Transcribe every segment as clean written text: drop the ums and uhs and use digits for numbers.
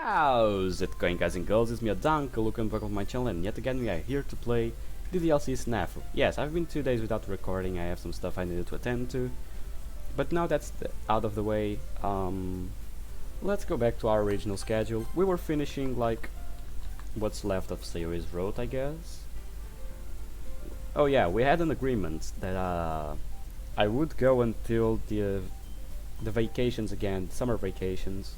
How's it going, guys and girls? It's me, Dunk. Welcome back on my channel, and yet again we are here to play DDLC SNAFU. Yes, I've been 2 days without recording. I have some stuff I needed to attend to, but now that's out of the way, let's go back to our original schedule. We were finishing like what's left of Sayori's road, I guess. Oh yeah, we had an agreement that I would go until the vacations again, summer vacations,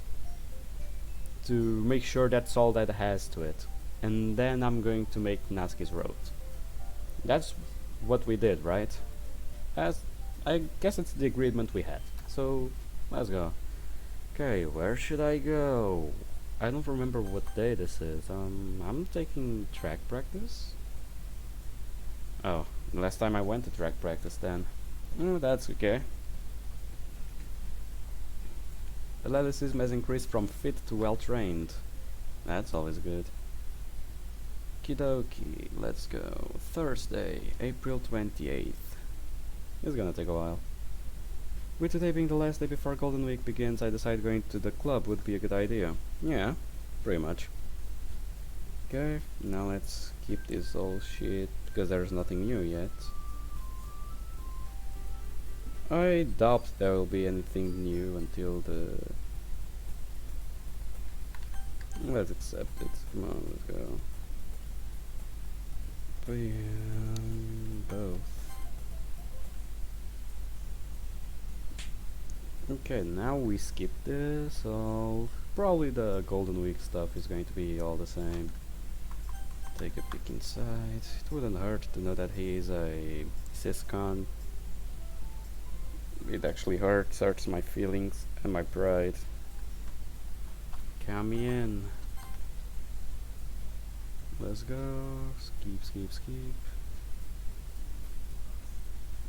to make sure that's all that has to it, and then I'm going to make Natsuki's road. That's what we did, right? As I guess it's the agreement we had. So let's go. Okay, where should I go? I don't remember what day this is. I'm taking track practice. Oh, the last time I went to track practice then. That's okay. Athleticism has increased from fit to well trained. That's always good. Kidoki, let's go. Thursday, April 28th. It's gonna take a while. With today being the last day before Golden Week begins, I decided going to the club would be a good idea. Yeah, pretty much. Okay, now let's keep this old shit, because there's nothing new yet. I doubt there will be anything new until the... Let's accept it. Come on, let's go. Both. Okay, now we skip this, so probably the Golden Week stuff is going to be all the same. Take a peek inside. It wouldn't hurt to know that he is a Syscon. It actually hurts my feelings and my pride. Count me in. Let's go. Skip.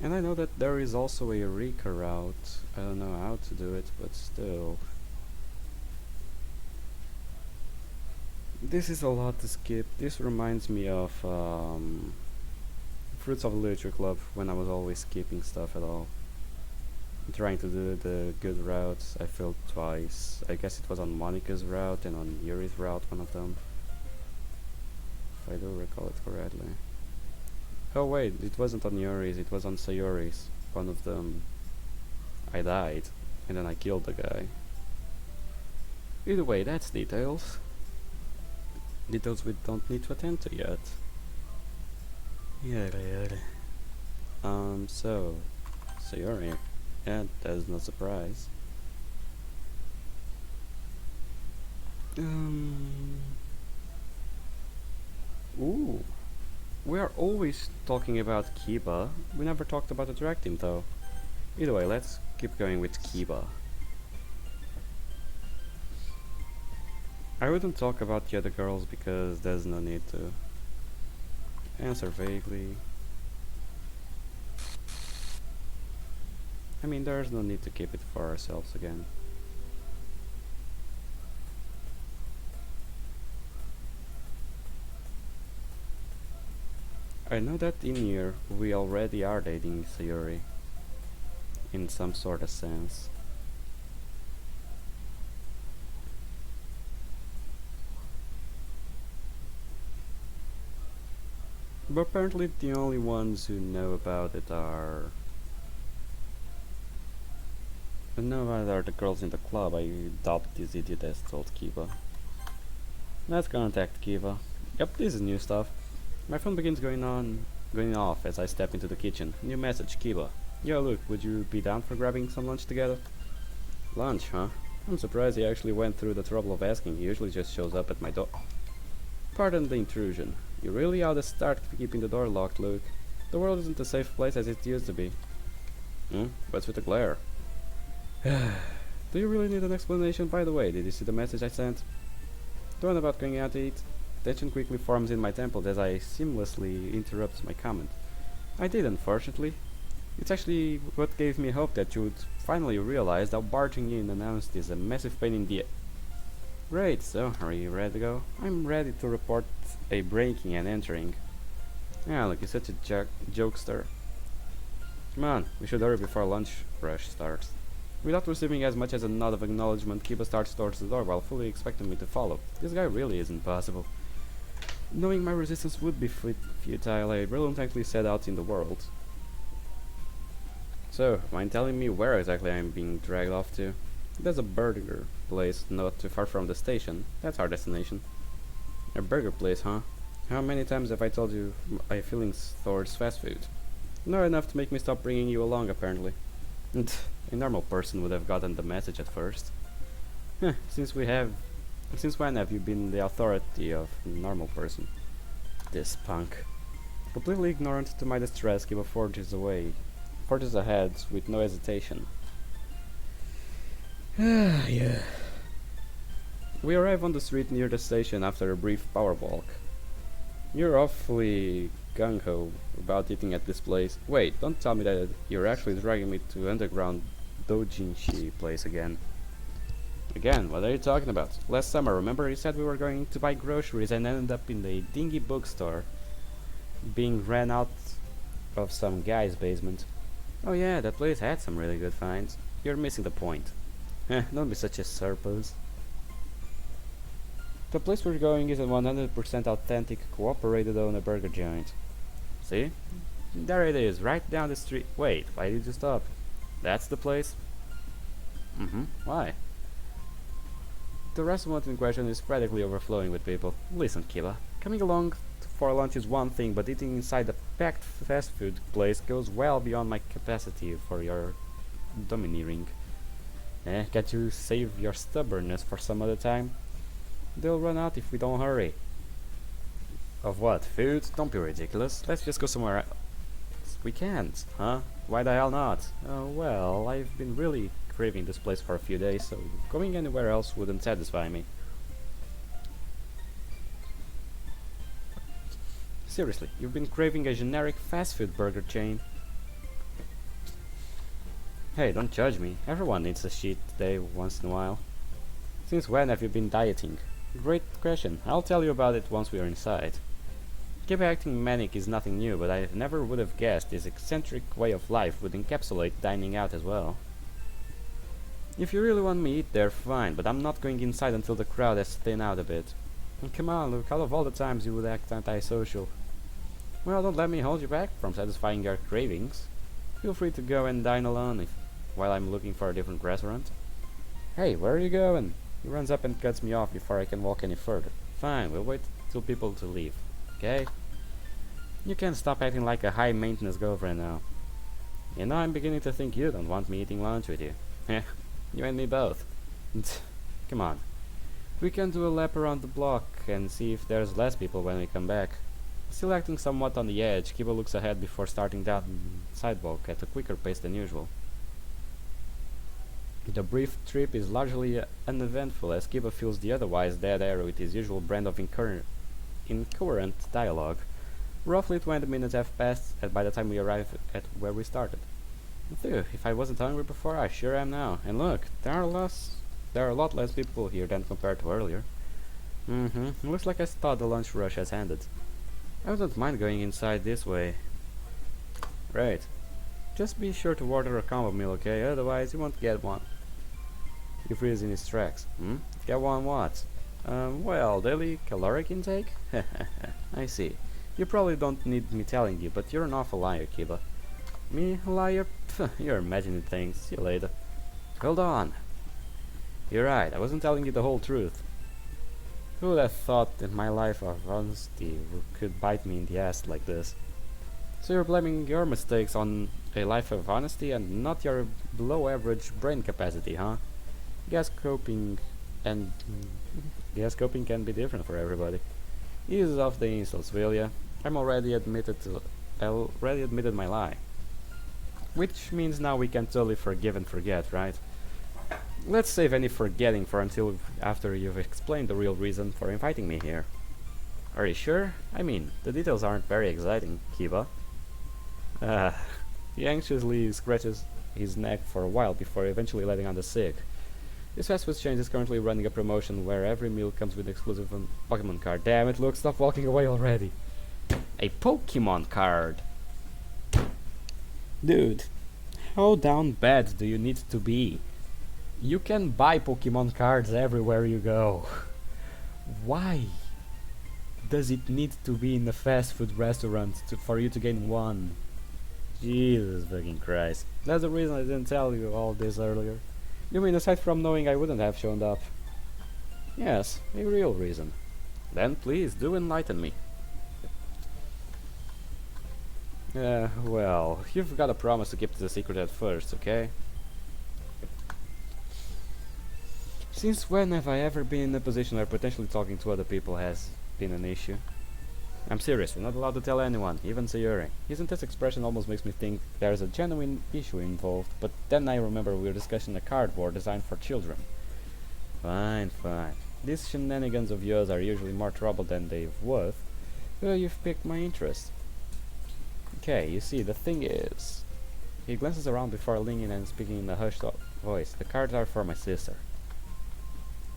And I know that there is also a Rika route. I don't know how to do it, but still. This is a lot to skip. This reminds me of Fruits of Literature Club, when I was always skipping stuff at all. Trying to do the good routes. I failed twice. I guess it was on Monica's route and on Yuri's route, one of them, if I do recall it correctly. Oh wait, it wasn't on Yuri's, it was on Sayori's. One of them I died, and then I killed the guy. Either way, that's details. Details we don't need to attend to yet. So Sayori. Yeah, that's no surprise. Ooh. We are always talking about Kiba. We never talked about the drag team though. Either way, let's keep going with Kiba. I wouldn't talk about the other girls because there's no need to. Answer vaguely. I mean, there's no need to keep it for ourselves again. I know that in here we already are dating Sayori, in some sort of sense. But apparently the only ones who know about it are... No, are the girls in the club. I doubt this idiot has told Kiba. Let's contact Kiba. Yep, this is new stuff. My phone begins going off as I step into the kitchen. New message, Kiba. Yo, look, would you be down for grabbing some lunch together? Lunch, huh? I'm surprised he actually went through the trouble of asking. He usually just shows up at my door. Pardon the intrusion. You really ought to start keeping the door locked, Luke. The world isn't a safe place as it used to be. What's with the glare? Do you really need an explanation? By the way, did you see the message I sent? The one about going out to eat? Tension quickly forms in my temple as I seamlessly interrupt my comment. I did, unfortunately. It's actually what gave me hope that you would finally realize that barging in unannounced is a massive pain in the... Great, so are you ready to go? I'm ready to report a breaking and entering. Yeah, look, you're such a jokester. Come on, we should hurry before lunch rush starts. Without receiving as much as a nod of acknowledgement, Kiba starts towards the door while fully expecting me to follow. This guy really isn't possible. Knowing my resistance would be futile, I reluctantly set out in the world. So, mind telling me where exactly I'm being dragged off to? There's a burger place not too far from the station. That's our destination. A burger place, huh? How many times have I told you my feelings towards fast food? Not enough to make me stop bringing you along, apparently. A normal person would have gotten the message at first. Since when have you been the authority of a normal person? This punk. Completely ignorant to my distress, Kiba forges ahead with no hesitation. Yeah. We arrive on the street near the station after a brief power walk. You're awfully gung-ho about eating at this place. Wait, don't tell me that you're actually dragging me to underground doujinshi place again. Again, what are you talking about? Last summer, remember you said we were going to buy groceries and ended up in the dingy bookstore, being ran out of some guy's basement. Oh yeah, that place had some really good finds. You're missing the point. Don't be such a surprise. The place we're going is a 100% authentic, cooperated owner burger joint. See? There it is, right down the street. Wait, why did you stop? That's the place? Why? The restaurant in question is practically overflowing with people. Listen, Kiba, coming along for lunch is one thing, but eating inside a packed fast food place goes well beyond my capacity for your domineering. Can't you save your stubbornness for some other time? They'll run out if we don't hurry. Of what? Food? Don't be ridiculous. Let's just go somewhere else. We can't, huh? Why the hell not? Well, I've been really craving this place for a few days, so going anywhere else wouldn't satisfy me. Seriously, you've been craving a generic fast food burger chain. Hey, don't judge me. Everyone needs a cheat day once in a while. Since when have you been dieting? Great question. I'll tell you about it once we are inside. Keep acting manic is nothing new, but I never would have guessed this eccentric way of life would encapsulate dining out as well. If you really want me to eat there, fine, but I'm not going inside until the crowd has thinned out a bit. And come on, look, out of all the times you would act antisocial. Well, don't let me hold you back from satisfying your cravings. Feel free to go and dine alone while I'm looking for a different restaurant. Hey, where are you going? He runs up and cuts me off before I can walk any further. Fine, we'll wait till people to leave. Okay? You can't stop acting like a high-maintenance girlfriend now. You know, I'm beginning to think you don't want me eating lunch with you. Heh, you and me both. Come on. We can do a lap around the block and see if there's less people when we come back. Still acting somewhat on the edge, Kiba looks ahead before starting down the sidewalk at a quicker pace than usual. The brief trip is largely uneventful as Kiba fills the otherwise dead air with his usual brand of incoherent dialogue. Roughly 20 minutes have passed by the time we arrive at where we started. Phew, if I wasn't hungry before, I sure am now. And look, there are a lot less people here than compared to earlier. Looks like I thought the lunch rush has ended. I wouldn't mind going inside this way. Right. Just be sure to order a combo meal, okay? Otherwise, you won't get one. He freezes in his tracks. Get one what? Well, daily caloric intake? I see. You probably don't need me telling you, but you're an awful liar, Kiba. Me, a liar? Pfft, you're imagining things. See you later. Hold on. You're right, I wasn't telling you the whole truth. Who would have thought that my life of honesty could bite me in the ass like this? So you're blaming your mistakes on a life of honesty and not your below-average brain capacity, huh? Guess coping can be different for everybody. Ease off the insults, will ya? I already admitted my lie. Which means now we can totally forgive and forget, right? Let's save any forgetting for until after you've explained the real reason for inviting me here. Are you sure? I mean, the details aren't very exciting, Kiba. He anxiously scratches his neck for a while before eventually letting out a sig. This fast food chain is currently running a promotion where every meal comes with an exclusive Pokemon card. Damn it, look, stop walking away already. A Pokemon card! Dude, how down bad do you need to be? You can buy Pokemon cards everywhere you go. Why does it need to be in a fast food restaurant for you to gain one? Jesus fucking Christ. That's the reason I didn't tell you all this earlier. You mean aside from knowing I wouldn't have shown up? Yes, a real reason. Then please do enlighten me. Well, you've got a promise to keep the secret at first, okay? Since when have I ever been in a position where potentially talking to other people has been an issue? I'm serious, you're not allowed to tell anyone, even Sayori. His intense expression almost makes me think there's a genuine issue involved, but then I remember we were discussing a cardboard designed for children. Fine, fine. These shenanigans of yours are usually more trouble than they're worth. Well, you've piqued my interest. Okay, you see, the thing is... He glances around before leaning and speaking in a hushed voice. The cards are for my sister.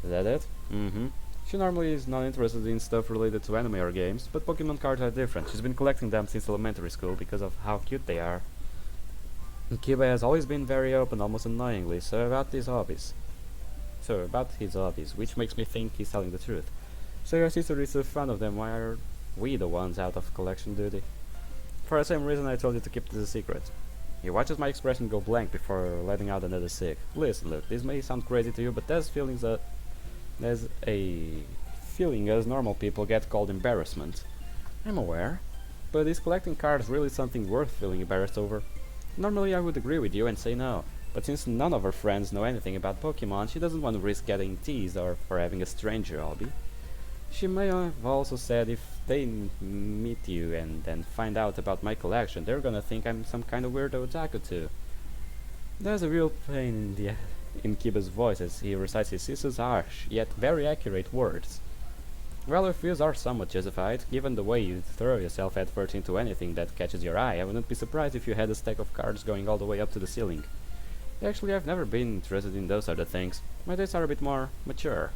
Is that it? Mm-hmm. She normally is not interested in stuff related to anime or games, but Pokemon cards are different. She's been collecting them since elementary school because of how cute they are. And Kiba has always been very open, almost annoyingly, about his hobbies, which makes me think he's telling the truth. So your sister is so fond of them, why are we the ones out of collection duty? For the same reason I told you to keep this a secret. He watches my expression go blank before letting out another sick. Listen, look, this may sound crazy to you, but there's a feeling as normal people get called embarrassment. I'm aware, but is collecting cards really something worth feeling embarrassed over? Normally I would agree with you and say no, but since none of her friends know anything about Pokemon, she doesn't want to risk getting teased or for having a stranger hobby. She may have also said if they meet you and then find out about my collection, they're gonna think I'm some kind of weirdo otaku too. There's a real pain in Kiba's voice as he recites his sister's harsh, yet very accurate words. Well, your fears are somewhat justified. Given the way you throw yourself headfirst into anything that catches your eye, I wouldn't be surprised if you had a stack of cards going all the way up to the ceiling. Actually, I've never been interested in those sort of things. My tastes are a bit more mature.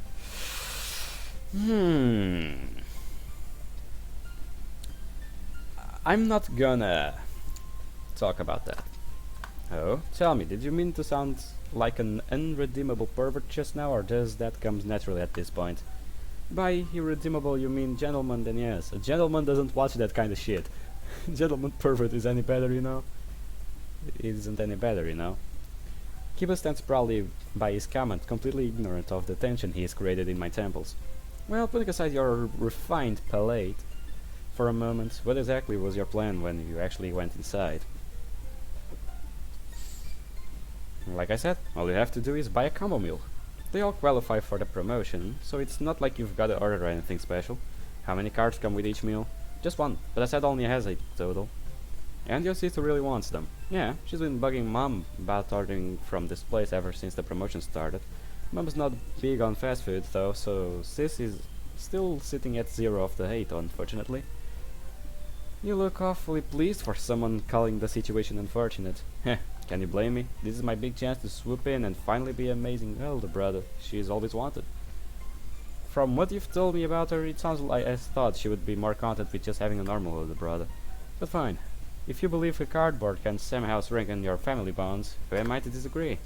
I'm not gonna talk about that. Oh, tell me, did you mean to sound like an unredeemable pervert just now, or does that come naturally at this point? By irredeemable you mean gentleman, then yes. A gentleman doesn't watch that kind of shit. Gentleman pervert is any better, you know? It isn't any better, you know? Kiba stands proudly by his comment, completely ignorant of the tension he has created in my temples. Well, putting aside your refined palate for a moment, what exactly was your plan when you actually went inside? Like I said, all you have to do is buy a combo meal. They all qualify for the promotion, so it's not like you've got to order anything special. How many cards come with each meal? Just one, but I said only has 8 total. And your sister really wants them. Yeah, she's been bugging Mom about ordering from this place ever since the promotion started. Mom's not big on fast food though, so Sis is still sitting at 0 of the 8, unfortunately. You look awfully pleased for someone calling the situation unfortunate. Heh, can you blame me? This is my big chance to swoop in and finally be amazing elder brother she's always wanted. From what you've told me about her, it sounds like I thought she would be more content with just having a normal older brother. But fine. If you believe a cardboard can somehow strengthen your family bonds, who am I to disagree?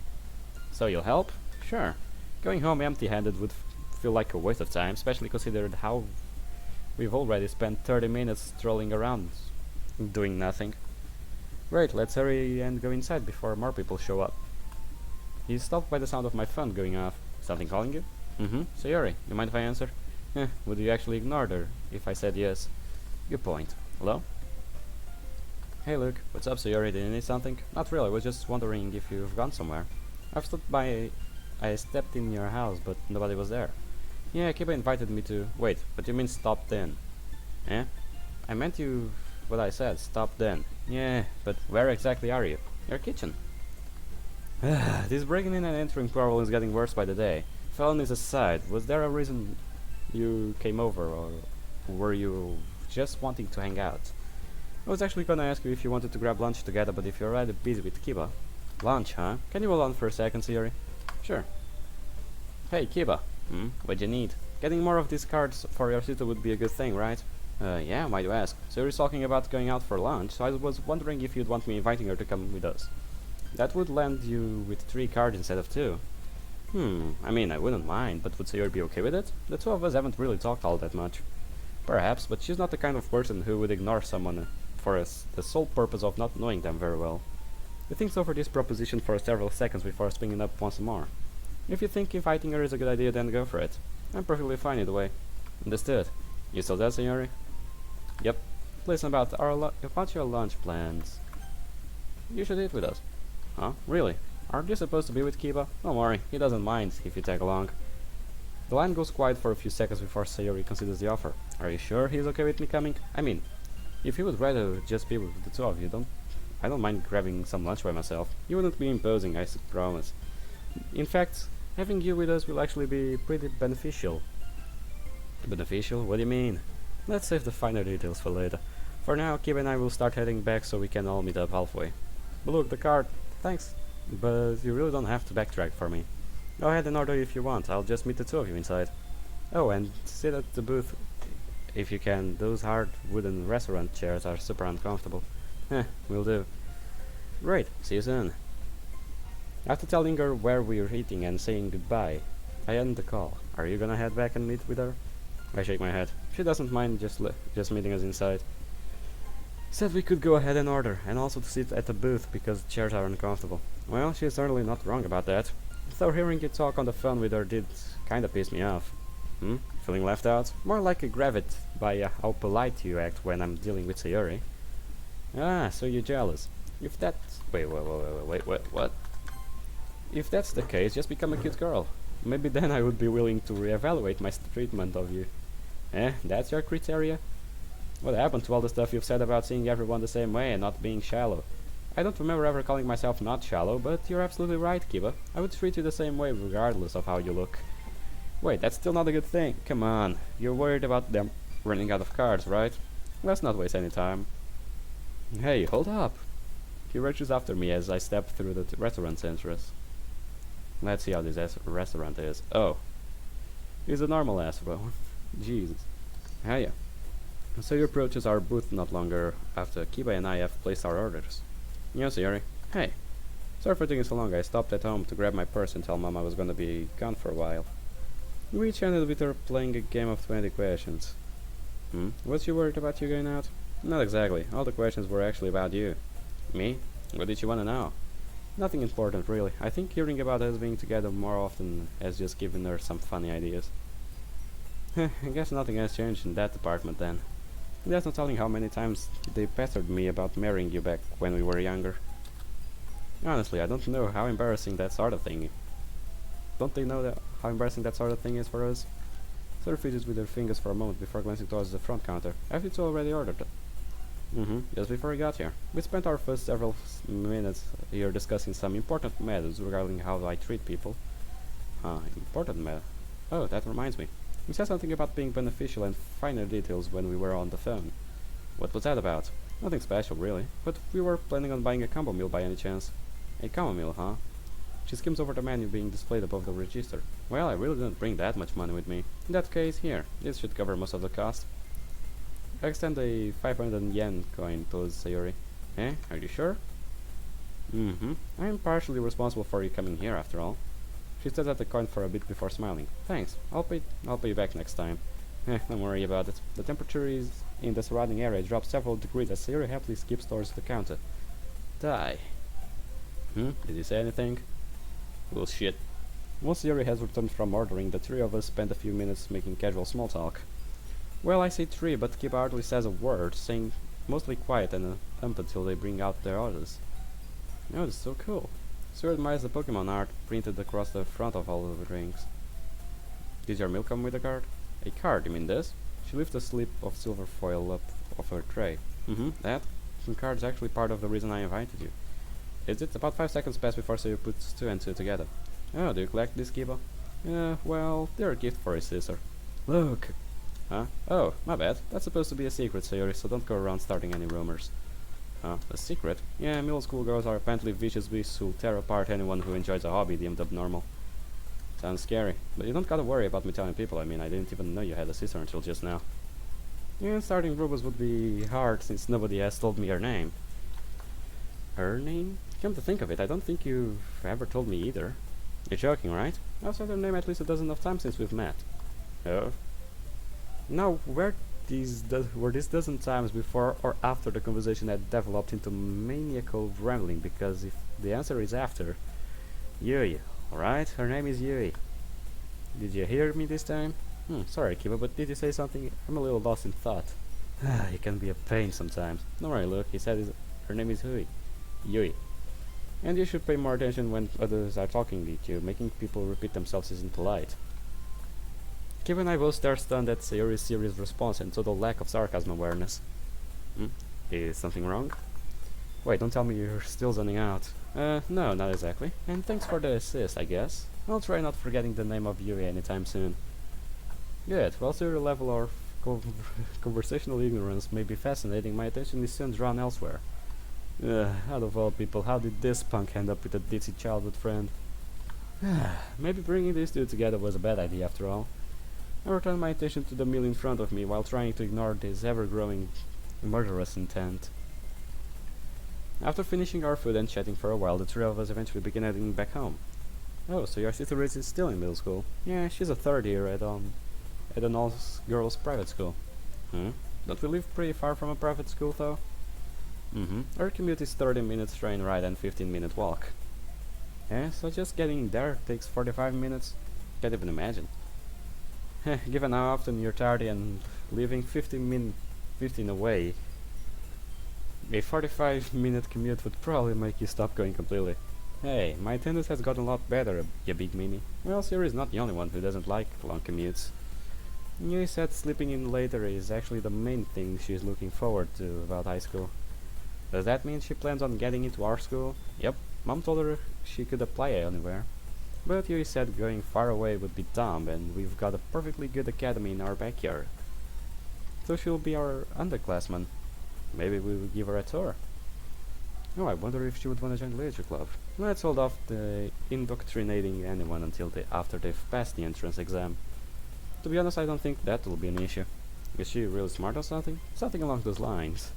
So you'll help? Sure. Going home empty-handed would feel like a waste of time, especially considered how we've already spent 30 minutes strolling around, doing nothing. Great, let's hurry and go inside before more people show up. He's stopped by the sound of my phone going off. Something calling you? Mm-hmm. Sayori, you mind if I answer? Would you actually ignore her if I said yes? Good point. Hello? Hey Luke, what's up Sayori, do you need something? Not really, I was just wondering if you've gone somewhere. I stepped in your house, but nobody was there. Yeah, Kiba invited me to... Wait, but you mean stopped in? Eh? I meant what I said, stopped in. Yeah, but where exactly are you? Your kitchen. This breaking in and entering problem is getting worse by the day. Felonies aside, was there a reason you came over, or were you just wanting to hang out? I was actually gonna ask you if you wanted to grab lunch together, but if you're already busy with Kiba... Lunch, huh? Can you hold on for a second, Sayori? Sure. Hey, Kiba. What'd you need? Getting more of these cards for your sister would be a good thing, right? Yeah, why do you ask? Sayori's talking about going out for lunch, so I was wondering if you'd want me inviting her to come with us. That would land you with 3 cards instead of 2. I mean, I wouldn't mind, but would Sayori be okay with it? The two of us haven't really talked all that much. Perhaps, but she's not the kind of person who would ignore someone for the sole purpose of not knowing them very well. He thinks over this proposition for several seconds before spinning up once more. If you think inviting her is a good idea, then go for it. I'm perfectly fine either way. Understood. You still there, Sayori? Yep. Listen about your lunch plans. You should eat with us. Huh? Really? Aren't you supposed to be with Kiba? Don't worry, he doesn't mind if you tag along. The line goes quiet for a few seconds before Sayori considers the offer. Are you sure he's okay with me coming? I mean, if he would rather just be with the two of you, I don't mind grabbing some lunch by myself. You wouldn't be imposing, I promise. In fact, having you with us will actually be pretty beneficial. Beneficial? What do you mean? Let's save the finer details for later. For now, Kiba and I will start heading back so we can all meet up halfway. But look, the card. Thanks. But you really don't have to backtrack for me. Go ahead and order if you want. I'll just meet the two of you inside. Oh, and sit at the booth if you can. Those hard wooden restaurant chairs are super uncomfortable. Will do. Great. See you soon. After telling her where we're eating and saying goodbye, I end the call. Are you gonna head back and meet with her? I shake my head. She doesn't mind just meeting us inside. Said we could go ahead and order, and also to sit at the booth because chairs are uncomfortable. Well, she's certainly not wrong about that. Though hearing you talk on the phone with her did kinda piss me off. Feeling left out? More like a gravit by how polite you act when I'm dealing with Sayori. Ah, so you're jealous. If that's... Wait, what? If that's the case, just become a cute girl. Maybe then I would be willing to reevaluate my treatment of you. That's your criteria? What happened to all the stuff you've said about seeing everyone the same way and not being shallow? I don't remember ever calling myself not shallow, but you're absolutely right, Kiba. I would treat you the same way regardless of how you look. Wait, that's still not a good thing. Come on, you're worried about them running out of cards, right? Let's not waste any time. Hey, hold up! He rushes after me as I step through the restaurant's entrance. Let's see how this restaurant is. Oh. He's a normal ass, bro. Jesus. Hiya. So you approaches our booth not longer after Kiba and I have placed our orders. Yes, Sayori. Hey. Sorry for taking so long. I stopped at home to grab my purse and tell Mom I was gonna be gone for a while. We each ended with her playing a game of 20 questions. Was she worried about you going out? Not exactly. All the questions were actually about you. Me? What did she want to know? Nothing important, really. I think hearing about us being together more often has just given her some funny ideas. I guess nothing has changed in that department then. There's no telling how many times they pestered me about marrying you back when we were younger. Honestly, I don't know how embarrassing that sort of thing. Don't they know how embarrassing that sort of thing is for us? Sarah fidgets with her fingers for a moment before glancing towards the front counter. Have you two already ordered it? Just before we got here. We spent our first several minutes here discussing some important matters regarding how I treat people. Important matter? Oh, that reminds me. You said something about being beneficial and finer details when we were on the phone. What was that about? Nothing special, really. But we were planning on buying a combo meal by any chance. A combo meal, huh? She skims over the menu being displayed above the register. Well, I really didn't bring that much money with me. In that case, here. This should cover most of the cost. I extend a 500 yen coin towards Sayori. Are you sure? I am partially responsible for you coming here, after all. She stares at the coin for a bit before smiling. Thanks. I'll pay you back next time. Don't worry about it. The temperature in the surrounding area drops several degrees as Sayori happily skips towards the counter. Die. Did you say anything? Bullshit. Once Sayori has returned from ordering, the three of us spend a few minutes making casual small talk. Well, I say three, but Kiba hardly says a word, staying mostly quiet and up until they bring out their orders. Oh, this is so cool. Sayori admires the Pokemon art printed across the front of all of the drinks. Did your meal come with a card? A card, you mean this? She lifts a slip of silver foil up off her tray. That? The card's actually part of the reason I invited you. Is it? About 5 seconds pass before Sayori puts two and two together. Oh, do you collect this, Kiba? Well, they're a gift for his sister. Look! Huh? Oh, my bad. That's supposed to be a secret, Sayori, so don't go around starting any rumors. Huh? A secret? Yeah, middle school girls are apparently vicious beasts who'll tear apart anyone who enjoys a hobby deemed abnormal. Sounds scary, but you don't gotta worry about me telling people. I mean, I didn't even know you had a sister until just now. Yeah, starting rumors would be hard since nobody has told me her name. Her name? Come to think of it, I don't think you've ever told me either. You're joking, right? I've said her name at least a dozen of times since we've met. Oh? Now, were these dozen times before or after the conversation had developed into maniacal rambling? Because if the answer is after, Yui, alright? Her name is Yui. Did you hear me this time? Sorry, Kiba, but did you say something? I'm a little lost in thought. It can be a pain sometimes. Don't worry, look, he said her name is Yui. And you should pay more attention when others are talking with you. Making people repeat themselves isn't polite. Kiba and I both stare stunned at Sayori's serious response and total lack of sarcasm awareness. Is something wrong? Wait, don't tell me you're still zoning out. No, not exactly. And thanks for the assist, I guess. I'll try not forgetting the name of Yui anytime soon. Good. Whilst your level of conversational ignorance may be fascinating, my attention is soon drawn elsewhere. Out of all people, how did this punk end up with a ditzy childhood friend? Maybe bringing these two together was a bad idea after all. I returned my attention to the meal in front of me while trying to ignore this ever-growing murderous intent. After finishing our food and chatting for a while, the three of us eventually began heading back home. Oh, so your sister is still in middle school? Yeah, she's a third year at an all-girls private school. Don't we live pretty far from a private school, though? Our commute is 30 minutes train ride and 15-minute walk. Yeah, so just getting there takes 45 minutes? Can't even imagine. Given how often you're tardy and leaving 15 away, a 45-minute commute would probably make you stop going completely. Hey, my attendance has gotten a lot better, you big meanie. Well, Sayori is not the only one who doesn't like long commutes. Yui said sleeping in later is actually the main thing she's looking forward to about high school. Does that mean she plans on getting into our school? Yep, Mom told her she could apply anywhere. But Yui said going far away would be dumb, and we've got a perfectly good academy in our backyard. So she'll be our underclassman. Maybe we will give her a tour. Oh, I wonder if she would want to join the literature club. Let's hold off the indoctrinating anyone until after they've passed the entrance exam. To be honest, I don't think that will be an issue. Is she really smart or something? Something along those lines.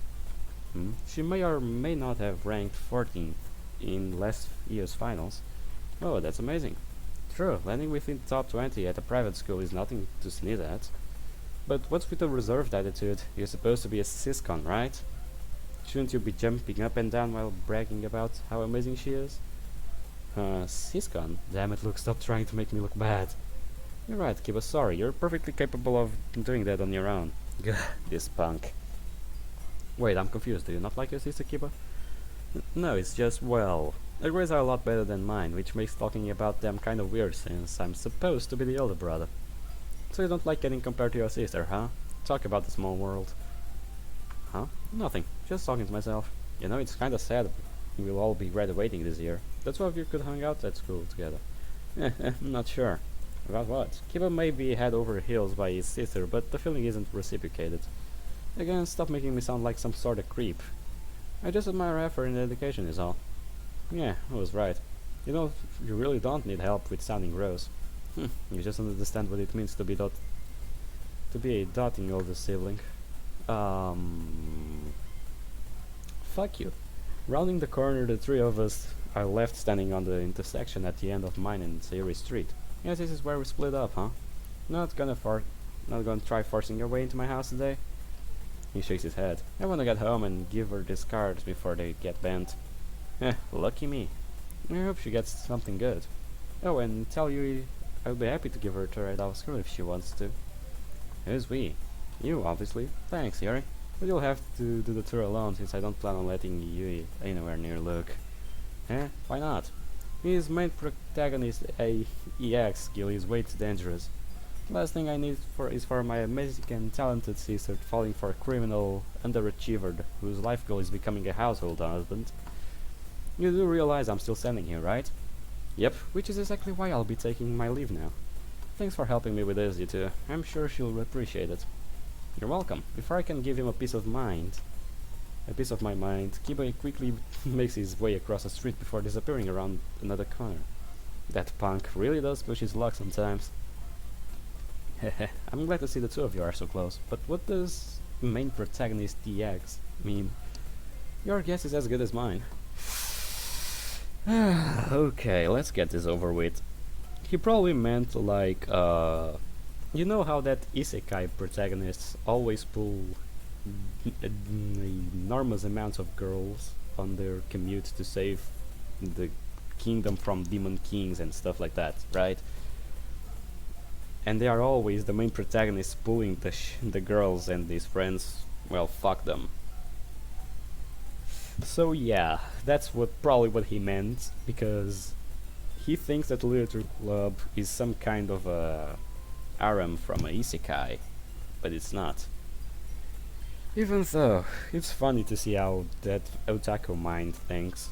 She may or may not have ranked 14th in last year's finals. Oh, that's amazing. True, landing within the top 20 at a private school is nothing to sneeze at. But what's with the reserved attitude? You're supposed to be a siscon, right? Shouldn't you be jumping up and down while bragging about how amazing she is? Siscon? Damn it, Luke, stop trying to make me look bad. You're right, Kiba, sorry, you're perfectly capable of doing that on your own. Gah, this punk. Wait, I'm confused, do you not like your sister, Kiba? No, it's just, well, their grades are a lot better than mine, which makes talking about them kind of weird since I'm supposed to be the older brother. So you don't like getting compared to your sister, huh? Talk about the small world. Huh? Nothing. Just talking to myself. You know, it's kinda sad we'll all be graduating this year. The two of you could hang out at school together. I'm not sure. About what? Kiba may be head over heels by his sister, but the feeling isn't reciprocated. Again, stop making me sound like some sort of creep. I just admire effort and dedication is all. Yeah, I was right. You know, you really don't need help with sounding gross. You just don't understand what it means to be a doting older sibling. Fuck you. Rounding the corner, the three of us are left standing on the intersection at the end of mine and Sayori Street. Yes, this is where we split up, huh? Not gonna try forcing your way into my house today? He shakes his head. I wanna get home and give her these cards before they get bent. Lucky me. I hope she gets something good. Oh, and tell Yui I'll be happy to give her a tour at our school if she wants to. Who's we? You, obviously. Thanks, Yuri. But you'll have to do the tour alone since I don't plan on letting Yui anywhere near Luke. Why not? His main protagonist, a EX skill, is way too dangerous. The last thing I need is for my amazing and talented sister falling for a criminal underachiever whose life goal is becoming a household husband. You do realize I'm still standing here, right? Yep, which is exactly why I'll be taking my leave now. Thanks for helping me with this, you two. I'm sure she'll appreciate it. You're welcome. Before I can give him a piece of my mind, Kiba quickly makes his way across the street before disappearing around another corner. That punk really does push his luck sometimes. Hehe, I'm glad to see the two of you are so close, but what does main protagonist DX mean? Your guess is as good as mine. Okay, let's get this over with. He probably meant like, you know how that isekai protagonists always pull enormous amounts of girls on their commute to save the kingdom from demon kings and stuff like that, right? And they are always the main protagonists pulling the girls, and these friends, well, fuck them. So yeah, that's probably what he meant, because he thinks that the literature club is some kind of a harem from a isekai, but it's not. Even though, it's funny to see how that otaku mind thinks.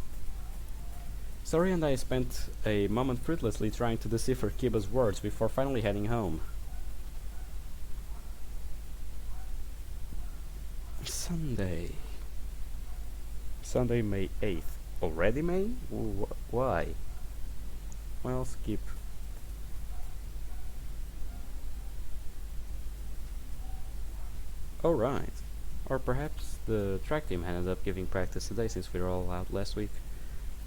Sayori and I spent a moment fruitlessly trying to decipher Kiba's words before finally heading home. Sunday. Sunday, May 8th. Already May? Why? Well, skip. Oh, right. Or perhaps the track team ended up giving practice today since we were all out last week.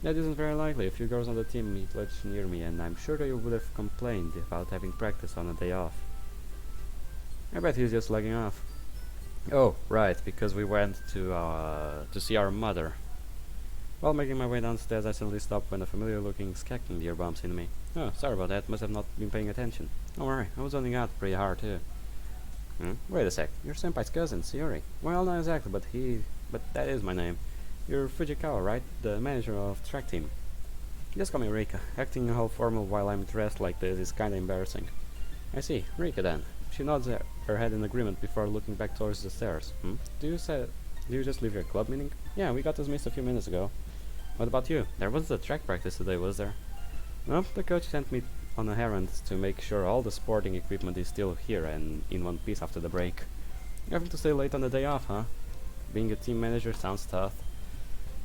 That isn't very likely. A few girls on the team meet much near me, and I'm sure they would have complained about having practice on a day off. I bet he's just lagging off. Oh, right, because we went to see our mother. While making my way downstairs, I suddenly stopped when a familiar-looking skeleton deer bumps into me. Oh, sorry about that. Must have not been paying attention. Don't worry, I was zoning out pretty hard too. Wait a sec. You're Senpai's cousin, Sayori. Well, not exactly, but that is my name. You're Fujikawa, right? The manager of track team. Just call me Rika. Acting all formal while I'm dressed like this is kinda embarrassing. I see. Rika then. She nods her head in agreement before looking back towards the stairs. Do you just leave your club meeting? Yeah, we got dismissed a few minutes ago. What about you? There wasn't a track practice today, was there? No, the coach sent me on a errand to make sure all the sporting equipment is still here and in one piece after the break. You're having to stay late on the day off, huh? Being a team manager sounds tough.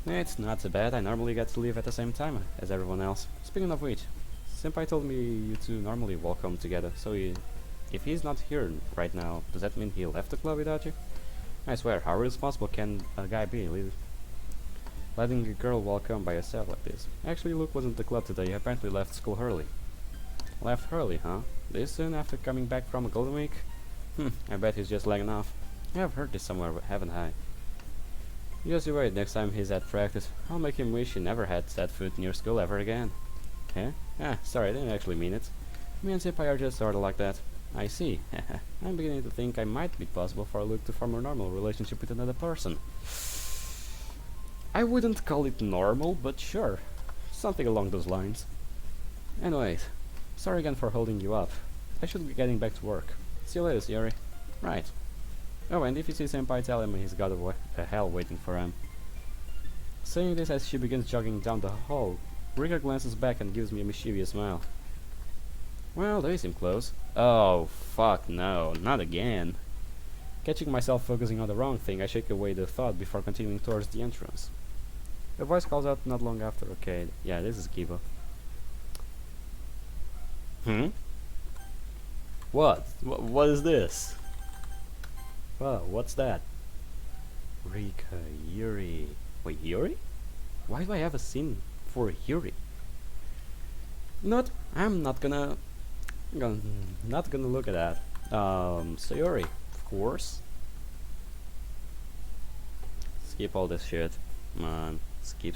It's not so bad. I normally get to leave at the same time as everyone else. Speaking of which, Senpai told me you two normally walk home together, so if he's not here right now, does that mean he left the club without you? I swear, how responsible can a guy be, letting a girl walk home by herself like this? Actually, Luke wasn't at the club today. He apparently left school early. Left early, huh? This soon after coming back from a golden week? I bet he's just lagging off. I've heard this somewhere, haven't I? Just you wait, next time he's at practice, I'll make him wish he never had set foot near school ever again. Huh? Sorry, I didn't actually mean it. Me and Senpai are just sorta like that. I see. I'm beginning to think I might be possible for Luke to form a normal relationship with another person. I wouldn't call it normal, but sure. Something along those lines. Anyways, sorry again for holding you up. I should be getting back to work. See you later, Sayori. Right. Oh, and if you see Senpai, tell him he's got a hell waiting for him. Saying this as she begins jogging down the hall, Rika glances back and gives me a mischievous smile. Well, they seem close. Oh, fuck no, not again. Catching myself focusing on the wrong thing, I shake away the thought before continuing towards the entrance. A voice calls out not long after, okay, yeah, this is Kiba. What is this? Oh, what's that? Rika, Yuri. Wait, Yuri? Why do I have a scene for Yuri? Not. I'm not gonna look at that. Sayori, of course. Skip all this shit. Come on. Skip.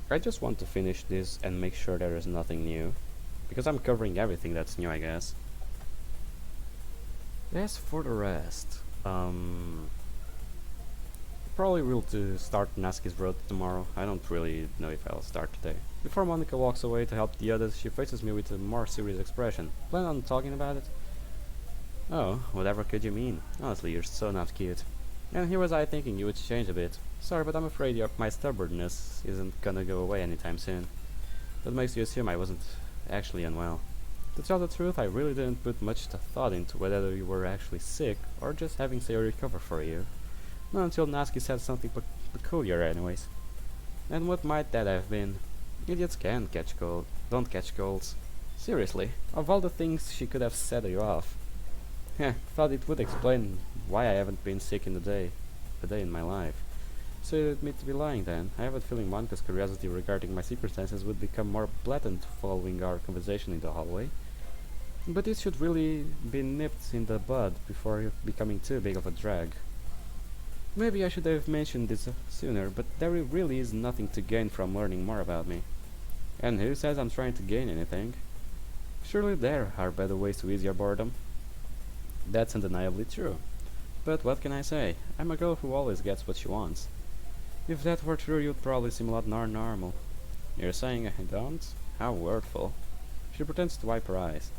I just want to finish this and make sure there is nothing new. Because I'm covering everything that's new, I guess. As for the rest, probably will to start Natsuki's road tomorrow. I don't really know if I'll start today. Before Monica walks away to help the others, she faces me with a more serious expression. Plan on talking about it? Oh, whatever could you mean? Honestly, you're so not cute. And here was I thinking you would change a bit. Sorry, but I'm afraid my stubbornness isn't gonna go away anytime soon. That makes you assume I wasn't actually unwell. To tell the truth, I really didn't put much thought into whether you were actually sick or just having Sayori cover for you. Not until Natsuki said something peculiar anyways. And what might that have been? Idiots don't catch colds. Seriously, of all the things she could have set you off. Thought it would explain why I haven't been sick in a day in my life. So you admit to be lying then. I have a feeling Monica's curiosity regarding my circumstances would become more blatant following our conversation in the hallway. But this should really be nipped in the bud before becoming too big of a drag. Maybe I should have mentioned this sooner, but there really is nothing to gain from learning more about me. And who says I'm trying to gain anything? Surely there are better ways to ease your boredom. That's undeniably true. But what can I say? I'm a girl who always gets what she wants. If that were true, you'd probably seem a lot more normal. You're saying I don't? How wordful. She pretends to wipe her eyes.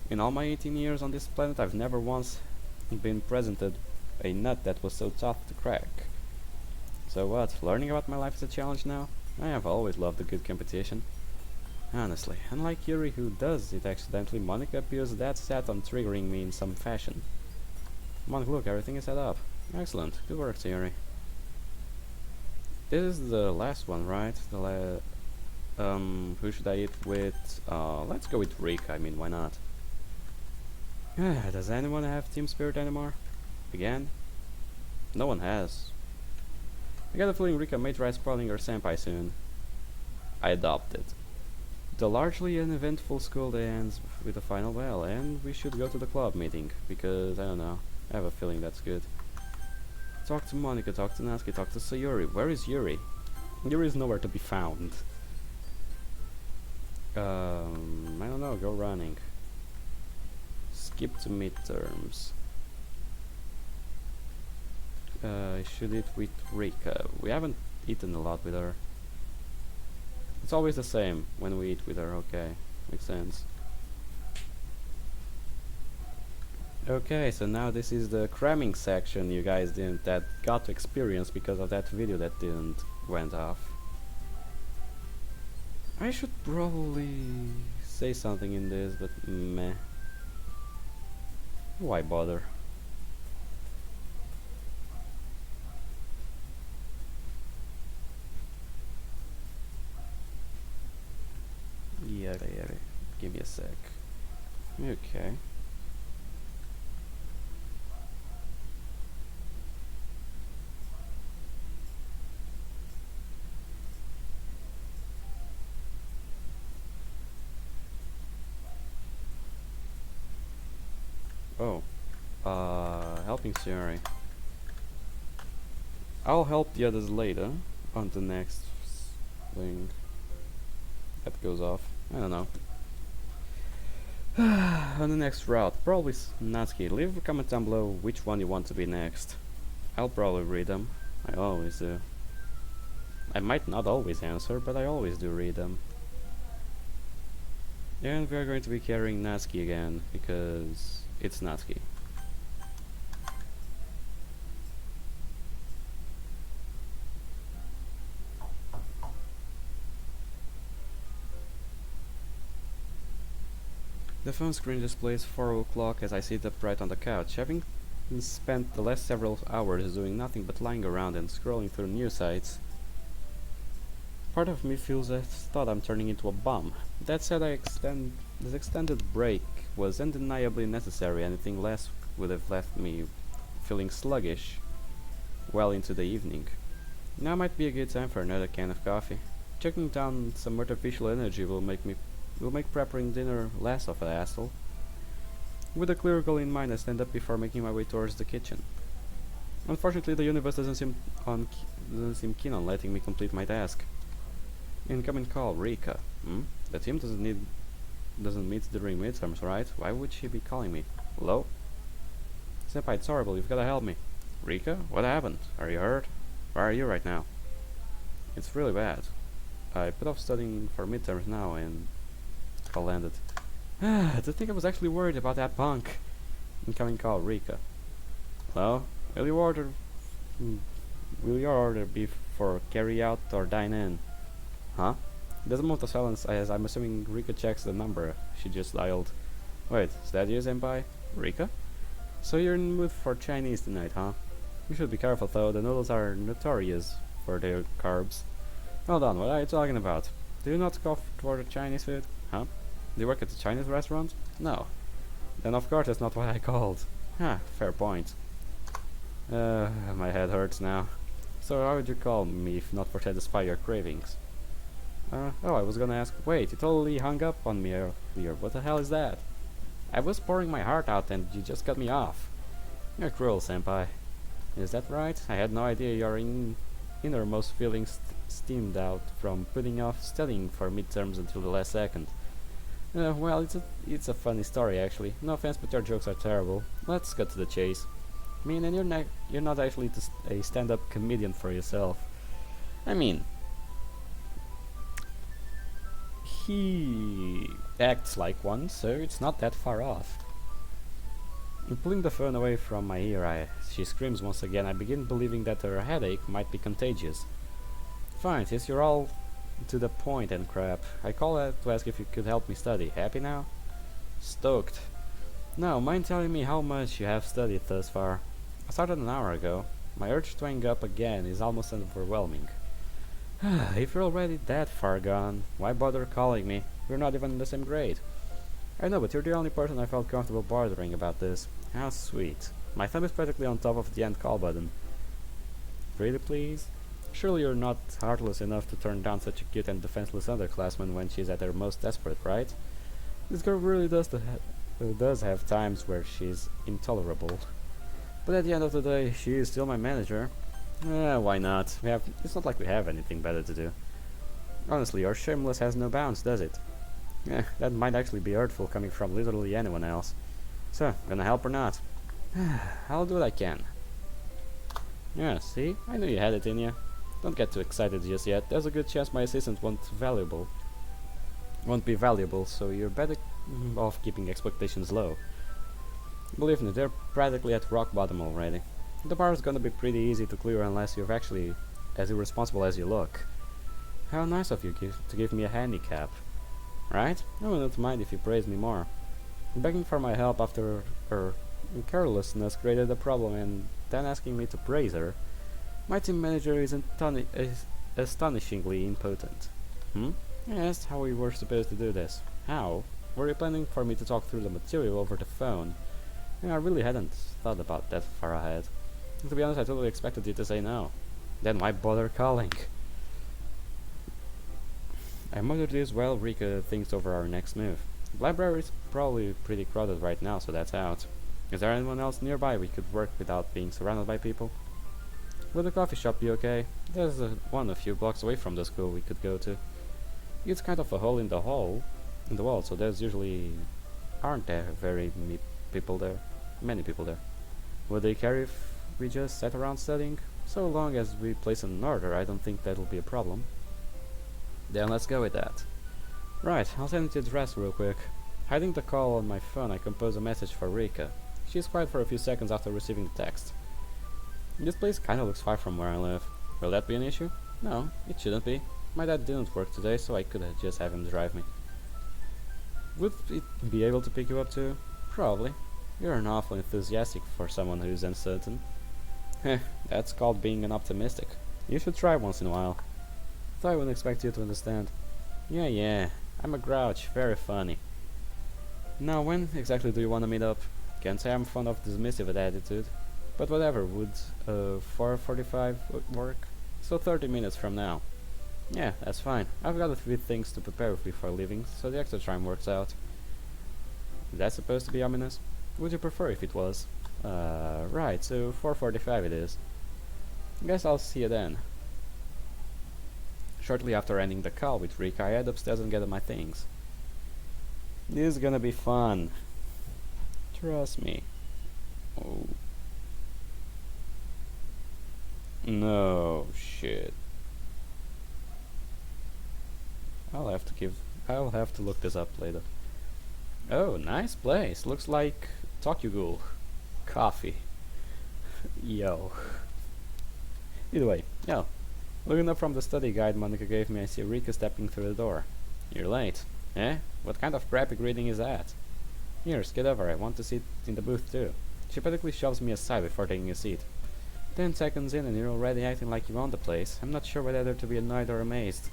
In all my 18 years on this planet, I've never once been presented a nut that was so tough to crack. So what, learning about my life is a challenge now? I have always loved a good competition. Honestly, unlike Yuri who does it accidentally, Monica appears dead set on triggering me in some fashion. Monica, look, everything is set up. Excellent, good work, Sayori. This is the last one, right? Who should I eat with? Let's go with Rick, I mean, why not? Does anyone have team spirit anymore? Again? No one has. I got a feeling Rika may try spoiling her senpai soon. I adopt it. The largely uneventful school day ends with a final bell, and we should go to the club meeting, because, I don't know, I have a feeling that's good. Talk to Monica, talk to Natsuki, talk to Sayori. Where is Yuri? Yuri is nowhere to be found. I don't know, go running. Skip to midterms. I should eat with Rika. We haven't eaten a lot with her. It's always the same when we eat with her, okay. Makes sense. Okay, so now this is the cramming section you guys got to experience because of that video that didn't went off. I should probably say something in this, but meh. Why bother? Yeah, give me a sec. Okay. Oh, helping Sayori. I'll help the others later on the next thing that goes off. I don't know. On the next route, probably Natsuki. Leave a comment down below which one you want to be next. I'll probably read them. I always do. I might not always answer, but I always do read them. And we are going to be carrying Natsuki again, because it's Natsuki. The phone screen displays 4 o'clock as I sit upright on the couch, having spent the last several hours doing nothing but lying around and scrolling through news sites. Part of me feels I thought I'm turning into a bum. That said, this extended break was undeniably necessary. Anything less would have left me feeling sluggish well into the evening. Now might be a good time for another can of coffee. Chucking down some artificial energy will make preparing dinner less of a hassle. With a clear goal in mind, I stand up before making my way towards the kitchen. Unfortunately, the universe doesn't seem keen on letting me complete my task. Incoming call, Rika. The team doesn't meet during midterms, right? Why would she be calling me? Hello? Senpai, it's horrible, you've gotta help me. Rika? What happened? Are you hurt? Where are you right now? It's really bad. I put off studying for midterms now and call ended. To think I was actually worried about that punk. Incoming call, Rika. Hello? Will your order be for carry out or dine in? Huh? There's a moment of silence as I'm assuming Rika checks the number she just dialed. Wait, is that you, senpai? Rika? So you're in the mood for Chinese tonight, huh? You should be careful though, the noodles are notorious for their carbs. Hold on, what are you talking about? Do you not go to order Chinese food? Huh? Do you work at a Chinese restaurant? No. Then of course that's not what I called. Fair point. My head hurts now. So how would you call me if not for satisfy your cravings? Oh, I was gonna ask. Wait, you totally hung up on me earlier. What the hell is that? I was pouring my heart out and you just cut me off. You're cruel, senpai. Is that right? I had no idea your innermost feelings steamed out from putting off studying for midterms until the last second. Well, it's a funny story actually. No offense, but your jokes are terrible. Let's cut to the chase. I mean, and you're not actually a stand-up comedian for yourself. I mean, he acts like one, so it's not that far off. Pulling the phone away from my ear, she screams once again. I begin believing that her headache might be contagious. Fine, since you're all to the point and crap, I call to ask if you could help me study. Happy now? Stoked. Now, mind telling me how much you have studied thus far? I started an hour ago. My urge to hang up again is almost overwhelming. If you're already that far gone, why bother calling me? We're not even in the same grade. I know, but you're the only person I felt comfortable bothering about this. How sweet. My thumb is practically on top of the end call button. Pretty please? Surely you're not heartless enough to turn down such a cute and defenseless underclassman when she's at her most desperate, right? This girl really does have times where she's intolerable. But at the end of the day, she is still my manager. Why not? It's not like we have anything better to do. Honestly, your shameless has no bounds, does it? That might actually be hurtful coming from literally anyone else. So, gonna help or not? I'll do what I can. Yeah, see? I knew you had it in you. Don't get too excited just yet. There's a good chance my assistant won't be valuable, so you're better off keeping expectations low. Believe me, they're practically at rock bottom already. The bar is gonna be pretty easy to clear unless you're actually as irresponsible as you look. How nice of you to give me a handicap. Right? I wouldn't mind if you praised me more. Begging for my help after her carelessness created a problem and then asking me to praise her. My team manager is astonishingly impotent. I asked how we were supposed to do this. How? Were you planning for me to talk through the material over the phone? I really hadn't thought about that far ahead. To be honest, I totally expected you to say no. Then why bother calling? I muttered this while Rika thinks over our next move. The library is probably pretty crowded right now, so that's out. Is there anyone else nearby we could work without being surrounded by people? Would the coffee shop be okay? There's one a few blocks away from the school we could go to. It's kind of a hole in the wall, so there's usually aren't there many people there. Would they care if we just sat around studying? So long as we place an order, I don't think that'll be a problem. Then let's go with that. Right, I'll send it to address real quick. Hiding the call on my phone, I compose a message for Rika. She's quiet for a few seconds after receiving the text. This place kinda looks far from where I live. Will that be an issue? No, it shouldn't be. My dad didn't work today, so I could just have him drive me. Would it be able to pick you up too? Probably. You're an awful enthusiastic for someone who's uncertain. Heh, that's called being an optimistic. You should try once in a while. Thought I wouldn't expect you to understand. Yeah, I'm a grouch, very funny. Now, when exactly do you want to meet up? Can't say I'm fond of dismissive attitude, but whatever, would 4:45 work? So 30 minutes from now. Yeah, that's fine. I've got a few things to prepare with before leaving, so the extra time works out. Is that supposed to be ominous? Would you prefer if it was? Right, so 4:45 it is. Guess I'll see you then. Shortly after ending the call with Rick, I head upstairs and gather my things. This is gonna be fun. Trust me. Oh. No shit. I'll have to look this up later. Oh, nice place. Looks like Tokyo coffee. Yo. Either way, yo. Looking up from the study guide Monica gave me, I see Rika stepping through the door. You're late. Eh? What kind of crappy greeting is that? Here, skid over, I want to sit in the booth too. She practically shoves me aside before taking a seat. 10 seconds in and you're already acting like you own the place. I'm not sure whether to be annoyed or amazed.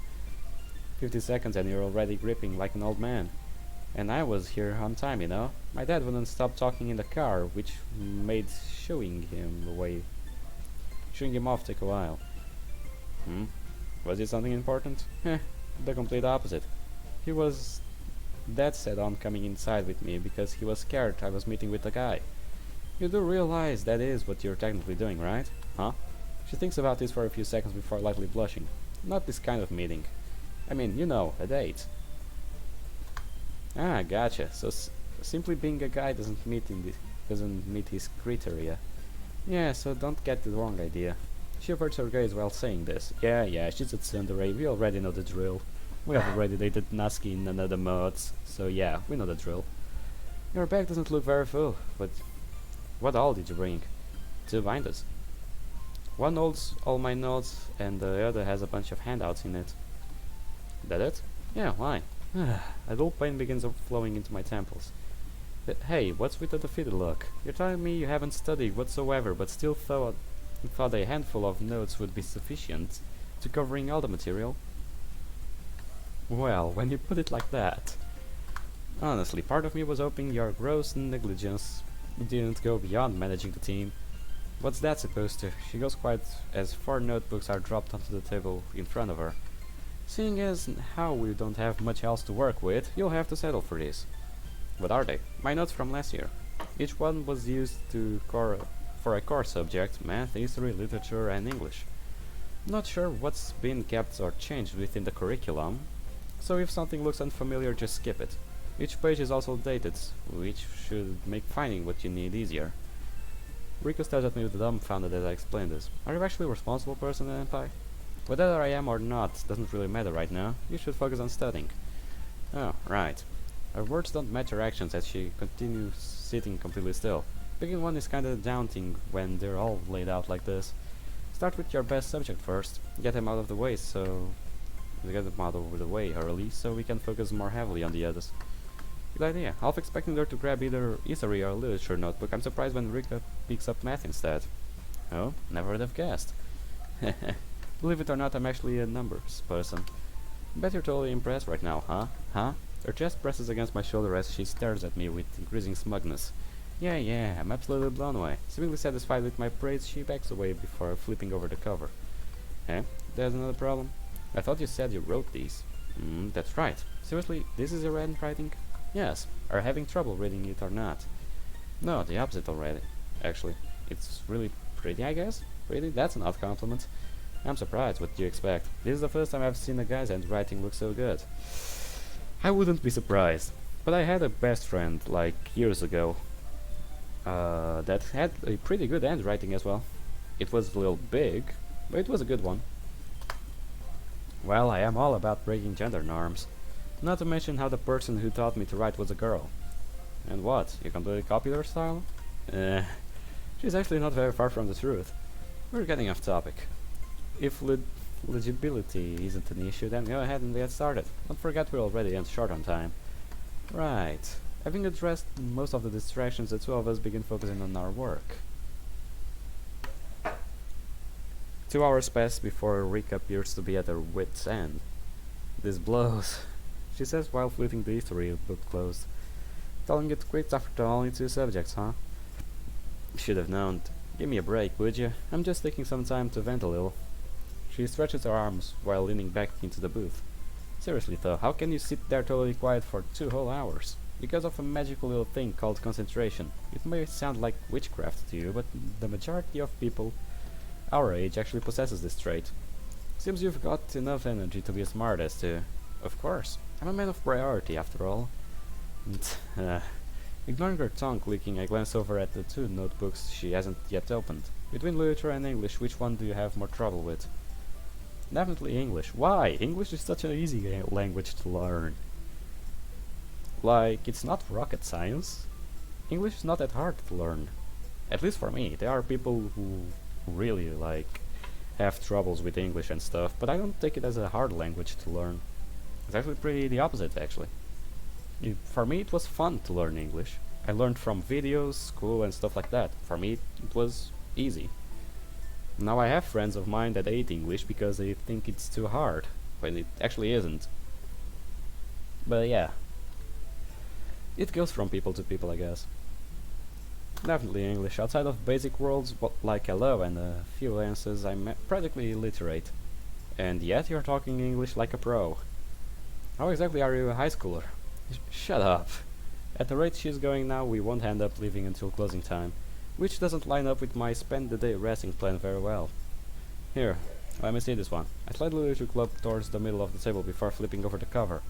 50 seconds and you're already gripping like an old man. And I was here on time, you know. My dad wouldn't stop talking in the car, which made showing him off take a while. Hmm? Was it something important? The complete opposite. He was dead set on coming inside with me because he was scared I was meeting with a guy. You do realize that is what you're technically doing, right? Huh? She thinks about this for a few seconds before lightly blushing. Not this kind of meeting. I mean, you know, a date. Ah, gotcha. So simply being a guy doesn't meet his criteria. Yeah, so don't get the wrong idea. She averts her gaze while saying this. Yeah, she's a tsundere, we already know the drill. We have already dated Naski in another mods, so yeah, we know the drill. Your bag doesn't look very full, but what all did you bring? 2 binders. One holds all my notes, and the other has a bunch of handouts in it. That it? Yeah, why? A dull pain begins flowing into my temples. Hey, what's with the defeated look? You're telling me you haven't studied whatsoever, but still thought a handful of notes would be sufficient to covering all the material? Well, when you put it like that. Honestly, part of me was hoping your gross negligence didn't go beyond managing the team. What's that supposed to? She goes quiet as 4 notebooks are dropped onto the table in front of her. Seeing as how we don't have much else to work with, you'll have to settle for this. What are they? My notes from last year. Each one was used for a core subject, math, history, literature, and English. Not sure what's been kept or changed within the curriculum, so if something looks unfamiliar, just skip it. Each page is also dated, which should make finding what you need easier. Rico stares at me dumbfounded as I explain this. Are you actually a responsible person in Empire? Whether I am or not doesn't really matter right now. You should focus on studying. Oh, right. Her words don't match her actions as she continues sitting completely still. Picking one is kinda daunting when they're all laid out like this. Start with your best subject first. Get them out of the way early so we can focus more heavily on the others. Good idea. Half expecting her to grab either history or literature notebook, I'm surprised when Rika picks up math instead. Oh, never would have guessed. Believe it or not, I'm actually a numbers person. Bet you're totally impressed right now, huh? Huh? Her chest presses against my shoulder as she stares at me with increasing smugness. Yeah, I'm absolutely blown away. Seemingly satisfied with my praise, she backs away before flipping over the cover. Eh? There's another problem? I thought you said you wrote these. That's right. Seriously, this is your handwriting? Yes. Are you having trouble reading it or not? No, the opposite already. Actually, it's really pretty, I guess? Really? That's an odd compliment. I'm surprised. What do you expect? This is the first time I've seen a guy's handwriting look so good. I wouldn't be surprised. But I had a best friend, like, years ago, that had a pretty good handwriting as well. It was a little big, but it was a good one. Well, I am all about breaking gender norms. Not to mention how the person who taught me to write was a girl. And what? You completely copied her style? She's actually not very far from the truth. We're getting off topic. If legibility isn't an issue, then go ahead and get started. Don't forget we're already short on time. Right. Having addressed most of the distractions, the 2 of us begin focusing on our work. 2 hours pass before Rick appears to be at her wit's end. This blows, she says while flipping the history book closed. Telling it quits after only 2 subjects, huh? Should have known. Give me a break, would you? I'm just taking some time to vent a little. She stretches her arms while leaning back into the booth. Seriously though, how can you sit there totally quiet for 2 whole hours? Because of a magical little thing called concentration. It may sound like witchcraft to you, but the majority of people our age actually possesses this trait. Seems you've got enough energy to be a smartass too. Of course, I'm a man of priority after all. Ignoring her tongue clicking, I glance over at the 2 notebooks she hasn't yet opened. Between literature and English, which one do you have more trouble with? Definitely English. Why? English is such an easy language to learn. Like, it's not rocket science. English is not that hard to learn. At least for me. There are people who really, like, have troubles with English and stuff, but I don't take it as a hard language to learn. It's actually pretty the opposite, actually. For me, it was fun to learn English. I learned from videos, school, and stuff like that. For me, it was easy. Now I have friends of mine that hate English because they think it's too hard, when it actually isn't. But yeah, it goes from people to people, I guess. Definitely English. Outside of basic words like hello and a few answers, I'm practically illiterate. And yet you're talking English like a pro. How exactly are you a high schooler? Shut up. At the rate she's going now, we won't end up leaving until closing time, which doesn't line up with my spend the day resting plan very well. Here, let me see this one. I slightly took up towards the middle of the table before flipping over the cover.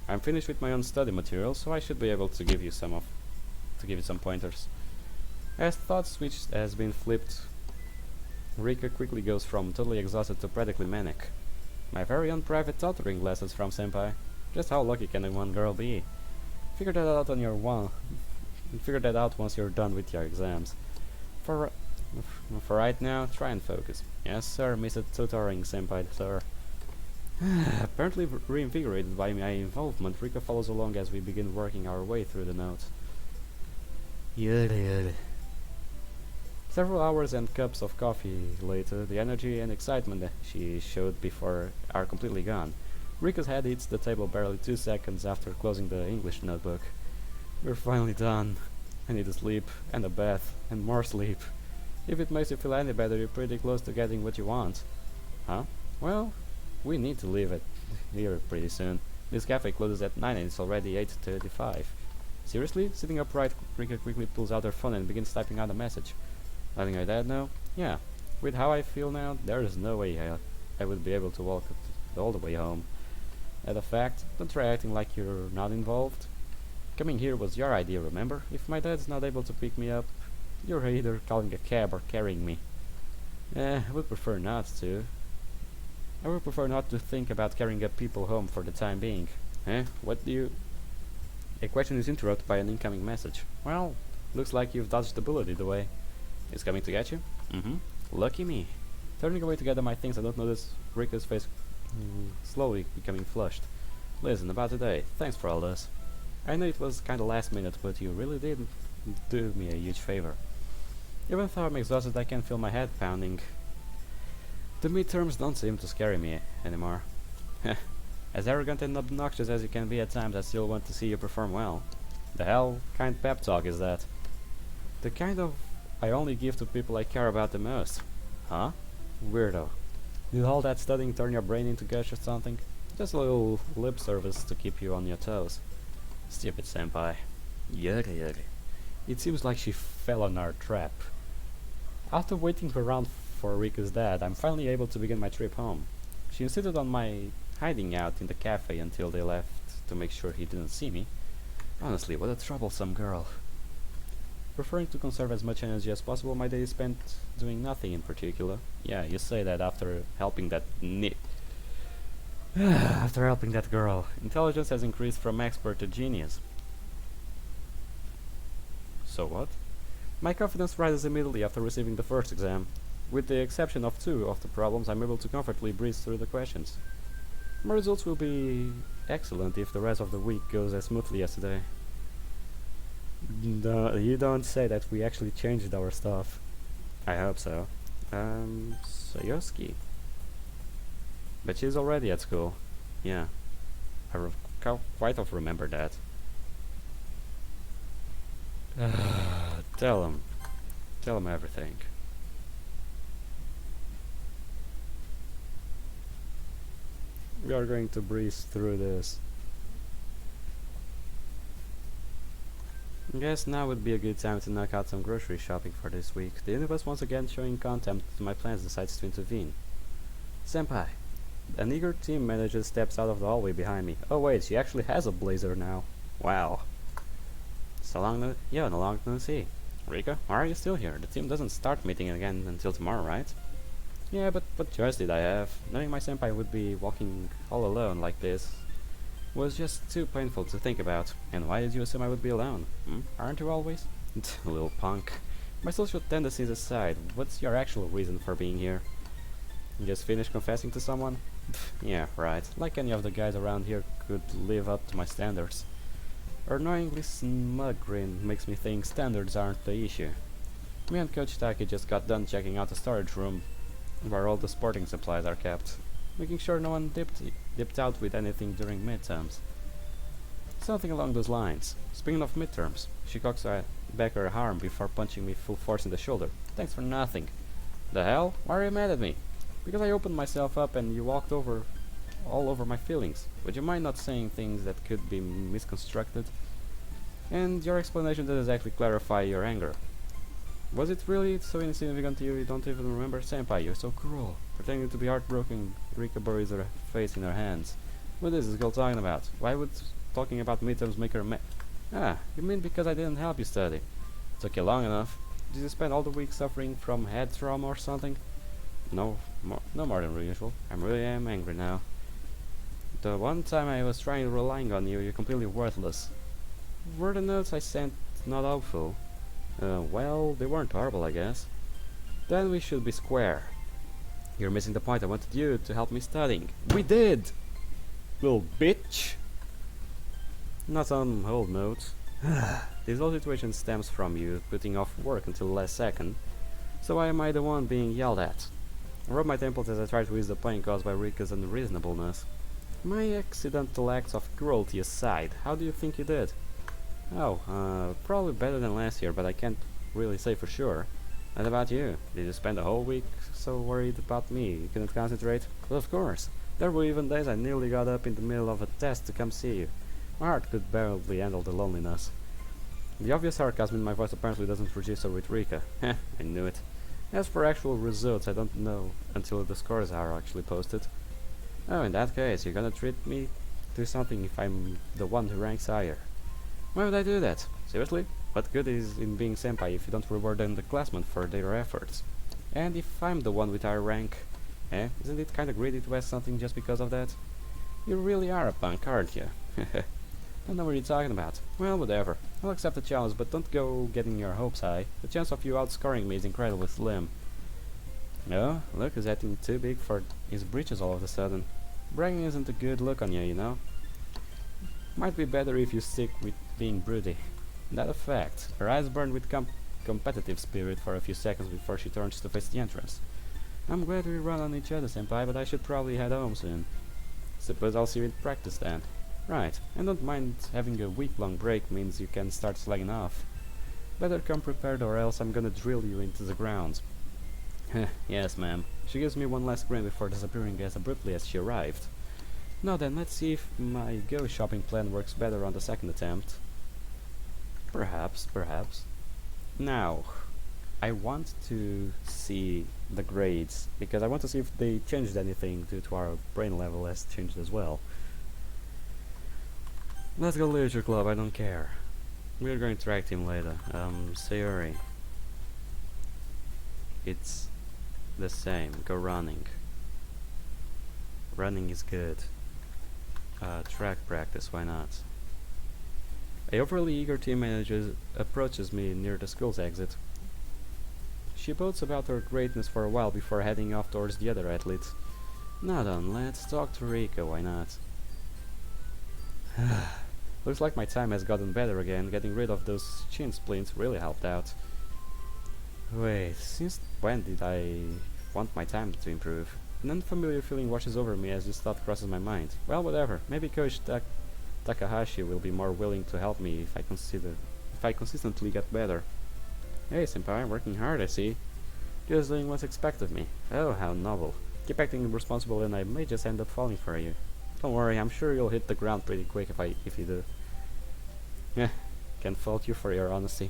I'm finished with my own study material, so I should be able to give you some pointers. As thought switch has been flipped, Rika quickly goes from totally exhausted to practically manic. My very own private tutoring lessons from senpai. Just how lucky can one girl be? Figure that out on your one. Figure that out once you're done with your exams. For right now, try and focus. Yes, sir, Mr. Tutoring Senpai, sir. Apparently reinvigorated by my involvement, Rika follows along as we begin working our way through the notes. Yada. Several hours and cups of coffee later, the energy and excitement that she showed before are completely gone. Rika's head hits the table barely 2 seconds after closing the English notebook. We're finally done. I need a sleep, and a bath, and more sleep. If it makes you feel any better, you're pretty close to getting what you want. Huh? Well, we need to leave it here pretty soon. This cafe closes at 9 and it's already 8:35. Seriously? Sitting upright, Rika quickly pulls out her phone and begins typing out a message. Letting her dad know? Yeah. With how I feel now, there is no way I would be able to walk all the way home. As a fact, don't try acting like you're not involved. Coming here was your idea, remember? If my dad's not able to pick me up, you're either calling a cab or carrying me. I would prefer not to. I would prefer not to think about carrying up people home for the time being. What do you... A question is interrupted by an incoming message. Well, looks like you've dodged the bullet either way. It's coming to get you? Mm-hmm. Lucky me. Turning away to gather my things, I don't notice Rika's face slowly becoming flushed. Listen, about today, thanks for all this. I know it was kinda last minute, but you really did do me a huge favor. Even though I'm exhausted, I can feel my head pounding. The midterms don't seem to scare me anymore. As arrogant and obnoxious as you can be at times, I still want to see you perform well. The hell kind pep talk is that? The kind of I only give to people I care about the most. Huh? Weirdo. Did all that studying turn your brain into gush or something? Just a little lip service to keep you on your toes. Stupid senpai. Yuri. It seems like she fell on our trap. After waiting around for Rika's dad, I'm finally able to begin my trip home. She insisted on my hiding out in the cafe until they left to make sure he didn't see me. Honestly, what a troublesome girl. Preferring to conserve as much energy as possible, my day is spent doing nothing in particular. Yeah, you say that after helping that after helping that girl. Intelligence has increased from expert to genius. So what? My confidence rises immediately after receiving the first exam. With the exception of 2 of the problems, I'm able to comfortably breeze through the questions. My results will be excellent if the rest of the week goes as smoothly as today. You don't say that we actually changed our stuff. I hope so. Sayori. But she's already at school. Yeah. I quite of remember that. Tell him. Tell him everything. We are going to breeze through this. I guess now would be a good time to knock out some grocery shopping for this week. The universe once again showing contempt to my plans decides to intervene. Senpai! An eager team manager steps out of the hallway behind me. Oh wait, she actually has a blazer now. Wow. So long no see. Rika, why are you still here? The team doesn't start meeting again until tomorrow, right? Yeah, but what choice did I have? Knowing my senpai would be walking all alone like this was just too painful to think about. And why did you assume I would be alone? Aren't you always? Little punk. My social tendencies aside, what's your actual reason for being here? You just finished confessing to someone? Yeah, right. Like any of the guys around here could live up to my standards. Her annoyingly smug grin makes me think standards aren't the issue. Me and Coach Taki just got done checking out the storage room where all the sporting supplies are kept, making sure no one dipped out with anything during midterms. Something along those lines. Speaking of midterms, she cocks back her arm before punching me full force in the shoulder. Thanks for nothing. The hell? Why are you mad at me? Because I opened myself up and you walked over all over my feelings. Would you mind not saying things that could be misconstrued? And your explanation doesn't exactly clarify your anger. Was it really so insignificant to you don't even remember? Senpai, you're so cruel. Pretending to be heartbroken, Rika buries her face in her hands. What is this girl talking about? Why would talking about midterms make her Ah, you mean because I didn't help you study? Took you long enough. Did you spend all the week suffering from head trauma or something? No more than usual. I really am angry now. The one time I was relying on you, you're completely worthless. Were the notes I sent not helpful? Well, they weren't horrible, I guess. Then we should be square. You're missing the point. I wanted you to help me studying. We did! Little bitch! Not on old notes. This whole situation stems from you putting off work until the last second. So why am I the one being yelled at? I rub my temples as I try to ease the pain caused by Rika's unreasonableness. My accidental acts of cruelty aside, how do you think you did? Oh, probably better than last year, but I can't really say for sure. What about you? Did you spend the whole week so worried about me you couldn't concentrate? Well, of course. There were even days I nearly got up in the middle of a test to come see you. My heart could barely handle the loneliness. The obvious sarcasm in my voice apparently doesn't register with Rika. Heh, I knew it. As for actual results, I don't know until the scores are actually posted. Oh, in that case, you're gonna treat me to something if I'm the one who ranks higher. Why would I do that? Seriously? What good is in being senpai if you don't reward the underclassmen for their efforts? And if I'm the one with higher rank, isn't it kinda greedy to ask something just because of that? You really are a punk, aren't you? Don't know what you're talking about. Well, whatever. I'll accept the challenge, but don't go getting your hopes high. The chance of you outscoring me is incredibly slim. No, look is getting too big for his britches all of a sudden. Bragging isn't a good look on you, you know? Might be better if you stick with being broody. That a fact. Her eyes burn with competitive spirit for a few seconds before she turns to face the entrance. I'm glad we run on each other, senpai, but I should probably head home soon. Suppose I'll see you in practice then. Right, and don't mind having a week-long break means you can start slacking off. Better come prepared or else I'm gonna drill you into the ground. Yes, ma'am. She gives me one last grin before disappearing as abruptly as she arrived. Now then, let's see if my go shopping plan works better on the second attempt. Perhaps. Now, I want to see the grades, because I want to see if they changed anything due to our brain level has changed as well. Let's go Literature Club, I don't care. We're going to track team later. Sayori. It's the same. Go running. Running is good. Track practice, why not? A overly eager team manager approaches me near the school's exit. She boasts about her greatness for a while before heading off towards the other athletes. Now then, let's talk to Rika, why not? Looks like my time has gotten better again. Getting rid of those shin splints really helped out. Wait, since when did I want my time to improve? An unfamiliar feeling washes over me as this thought crosses my mind. Well, whatever. Maybe Coach Takahashi will be more willing to help me if I consistently get better. Hey, senpai, I'm working hard, I see. Just doing what's expected of me. Oh, how novel. Keep acting responsible and I may just end up falling for you. Don't worry, I'm sure you'll hit the ground pretty quick if you do. Can't fault you for your honesty.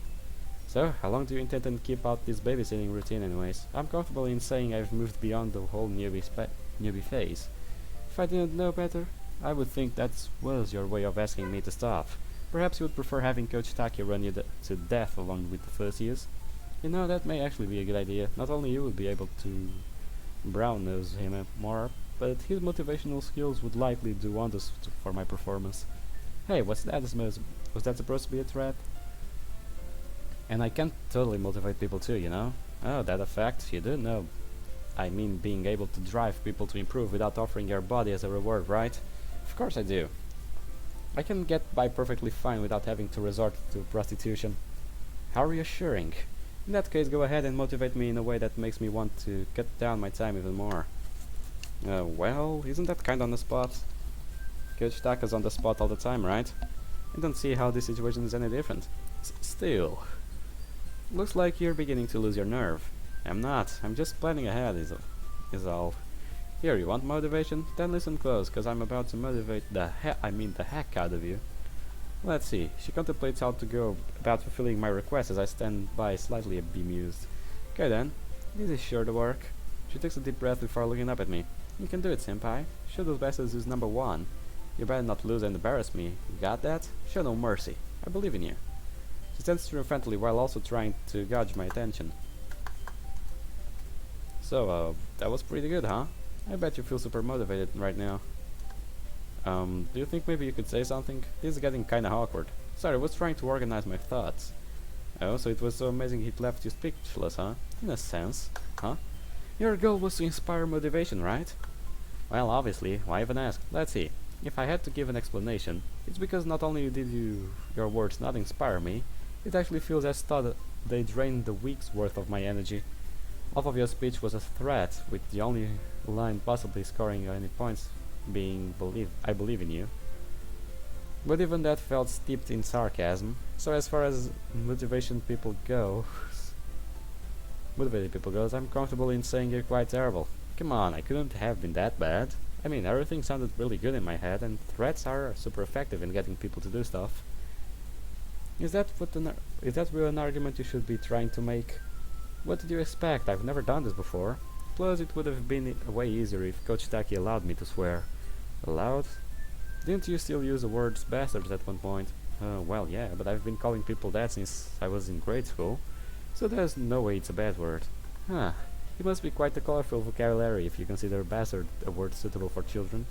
So, how long do you intend to keep out this babysitting routine anyways? I'm comfortable in saying I've moved beyond the whole newbie phase. If I didn't know better, I would think that was your way of asking me to stop. Perhaps you would prefer having Coach Taki run you to death along with the first years? You know, that may actually be a good idea. Not only you would be able to brown-nose him more, but his motivational skills would likely do wonders for my performance. Hey, what's that? Was that supposed to be a threat? And I can totally motivate people too, you know? Oh, that a fact? You do know. I mean being able to drive people to improve without offering your body as a reward, right? Of course I do. I can get by perfectly fine without having to resort to prostitution. How reassuring. In that case, go ahead and motivate me in a way that makes me want to cut down my time even more. Well, isn't that kinda on the spot? Coach Taka's on the spot all the time, right? I don't see how this situation is any different. Still. Looks like you're beginning to lose your nerve. I'm not. I'm just planning ahead, is all. Here, you want motivation? Then listen close, cause I'm about to motivate the heck out of you. Let's see. She contemplates how to go about fulfilling my request as I stand by slightly bemused. Okay then, this is sure to work. She takes a deep breath before looking up at me. You can do it, senpai. Show those bastards who's number one. You better not lose and embarrass me. You got that? Show no mercy. I believe in you. She stands triumphantly while also trying to gauge my attention. So, that was pretty good, huh? I bet you feel super motivated right now. Do you think maybe you could say something? This is getting kinda awkward. Sorry, I was trying to organize my thoughts. Oh, so it was so amazing it left you speechless, huh? In a sense, huh? Your goal was to inspire motivation, right? Well, obviously, why even ask? Let's see. If I had to give an explanation, it's because not only did your words not inspire me, it actually feels as though they drained the week's worth of my energy. Half of your speech was a threat, with the only line possibly scoring any points being I believe in you. But even that felt steeped in sarcasm. So as far as motivated people goes, I'm comfortable in saying you're quite terrible. Come on, I couldn't have been that bad. I mean, everything sounded really good in my head, and threats are super effective in getting people to do stuff. Is that really an argument you should be trying to make? What did you expect? I've never done this before. Plus, it would have been way easier if Coach Taki allowed me to swear. Allowed? Didn't you still use the words bastards at one point? Well, yeah, but I've been calling people that since I was in grade school, so there's no way it's a bad word. Huh. It must be quite a colorful vocabulary if you consider bastard a word suitable for children.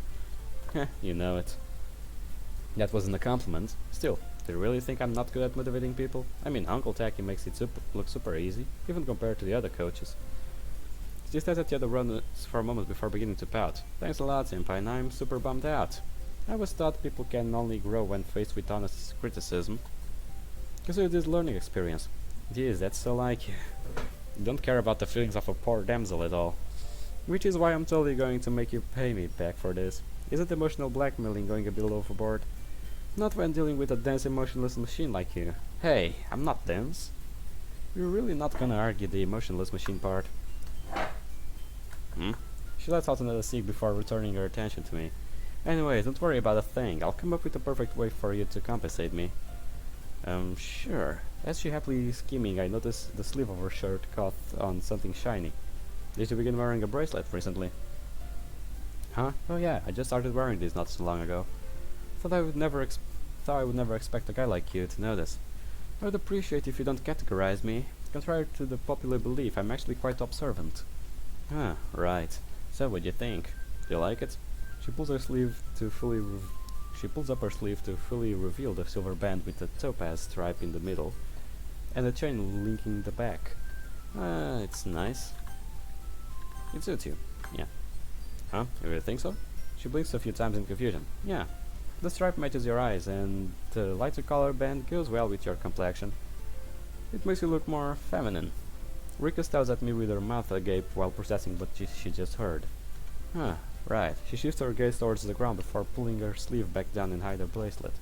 Heh, you know it. That wasn't a compliment. Still, do you really think I'm not good at motivating people? I mean, Uncle Taki makes it look super easy, even compared to the other coaches. She stares at the other runners for a moment before beginning to pout. Thanks a lot, senpai, and I'm super bummed out. I always thought people can only grow when faced with honest criticism. Consider this learning experience. Jeez, that's so like you. You don't care about the feelings of a poor damsel at all. Which is why I'm totally going to make you pay me back for this. Isn't emotional blackmailing going a bit overboard? Not when dealing with a dense emotionless machine like you. Hey, I'm not dense. You're really not gonna argue the emotionless machine part. She lets out another cig before returning her attention to me. Anyway, don't worry about a thing. I'll come up with the perfect way for you to compensate me. Sure. As she happily scheming, I noticed the sleeve of her shirt caught on something shiny. Did you begin wearing a bracelet recently? Huh? Oh yeah, I just started wearing these not so long ago. Thought I would never expect a guy like you to notice. I would appreciate if you don't categorize me. Contrary to the popular belief, I'm actually quite observant. Ah, right. So, what do you think? Do you like it? She pulls up her sleeve to fully reveal the silver band with the topaz stripe in the middle, and a chain linking the back. It's nice. It suits you. Yeah. Huh? You really think so? She blinks a few times in confusion. Yeah. The stripe matches your eyes, and the lighter color band goes well with your complexion. It makes you look more feminine. Rika stares at me with her mouth agape while processing what she just heard. Huh, right. She shifts her gaze towards the ground before pulling her sleeve back down and hide her bracelet.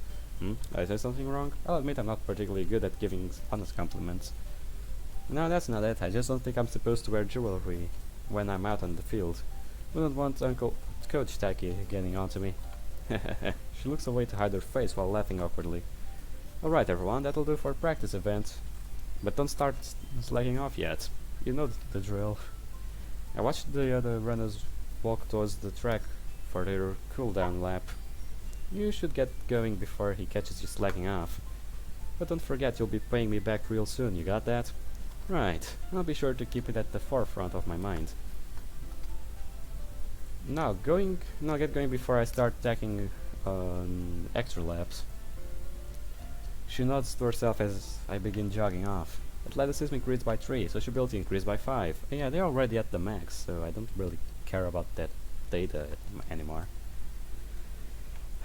Did I say something wrong? I'll admit I'm not particularly good at giving honest compliments. No, that's not it. I just don't think I'm supposed to wear jewelry when I'm out on the field. Wouldn't want Coach Taki getting onto me. She looks away to hide her face while laughing awkwardly. Alright everyone, that'll do for practice event. But don't start slacking off yet. You know the drill. I watched the other runners walk towards the track for their cool-down lap. You should get going before he catches you slacking off. But don't forget you'll be paying me back real soon, you got that? Right, I'll be sure to keep it at the forefront of my mind. Now get going before I start tacking on extra laps. She nods to herself as I begin jogging off. Athleticism increased by 3, sociability increased by 5. And yeah, they're already at the max, so I don't really care about that data anymore.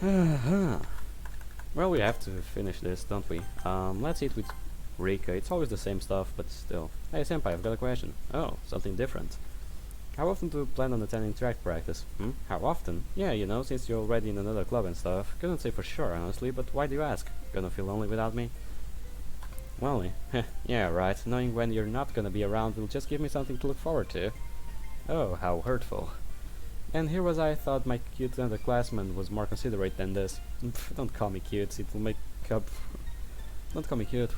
Well, we have to finish this, don't we? Let's eat with Rika. It's always the same stuff, but still. Hey, senpai, I've got a question. Oh, something different. How often do you plan on attending track practice? How often? Yeah, you know, since you're already in another club and stuff. Couldn't say for sure, honestly, but why do you ask? Gonna feel lonely without me? Lonely? Yeah, right. Knowing when you're not gonna be around will just give me something to look forward to. Oh, how hurtful. And here was I thought my cute underclassman was more considerate than this. Pff, don't call me cute, it will make up... Don't call me cute.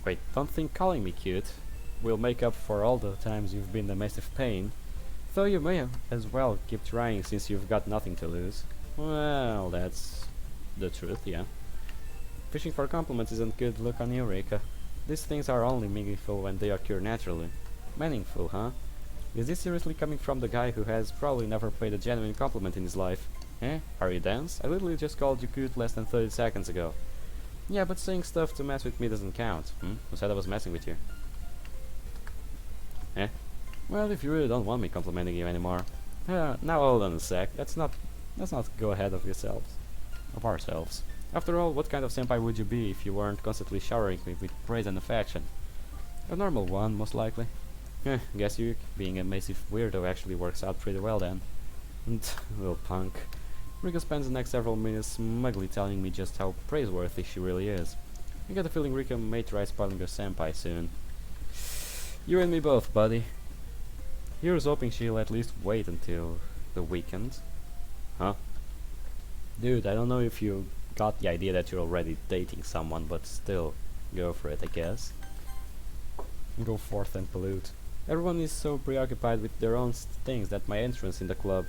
Wait, don't think calling me cute will make up for all the times you've been a massive pain. Though you may as well keep trying since you've got nothing to lose. Well, that's the truth, yeah. Fishing for compliments isn't good look on Eureka. These things are only meaningful when they occur naturally. Meaningful, huh? Is this seriously coming from the guy who has probably never paid a genuine compliment in his life? Eh? Are you dense? I literally just called you cute less than 30 seconds ago. Yeah, but saying stuff to mess with me doesn't count. Who said I was messing with you? Eh? Well, if you really don't want me complimenting you anymore. Now hold on a sec. Let's not go ahead of yourselves. Of ourselves. After all, what kind of senpai would you be if you weren't constantly showering me with praise and affection? A normal one, most likely. Guess you being a massive weirdo actually works out pretty well then. Little punk. Rika spends the next several minutes smugly telling me just how praiseworthy she really is. I get the feeling Rika may try spotting her senpai soon. You and me both, buddy. Here's hoping she'll at least wait until the weekend. Huh? Dude, I don't know if you got the idea that you're already dating someone, but still, go for it, I guess. Go forth and pollute. Everyone is so preoccupied with their own things that my entrance in the club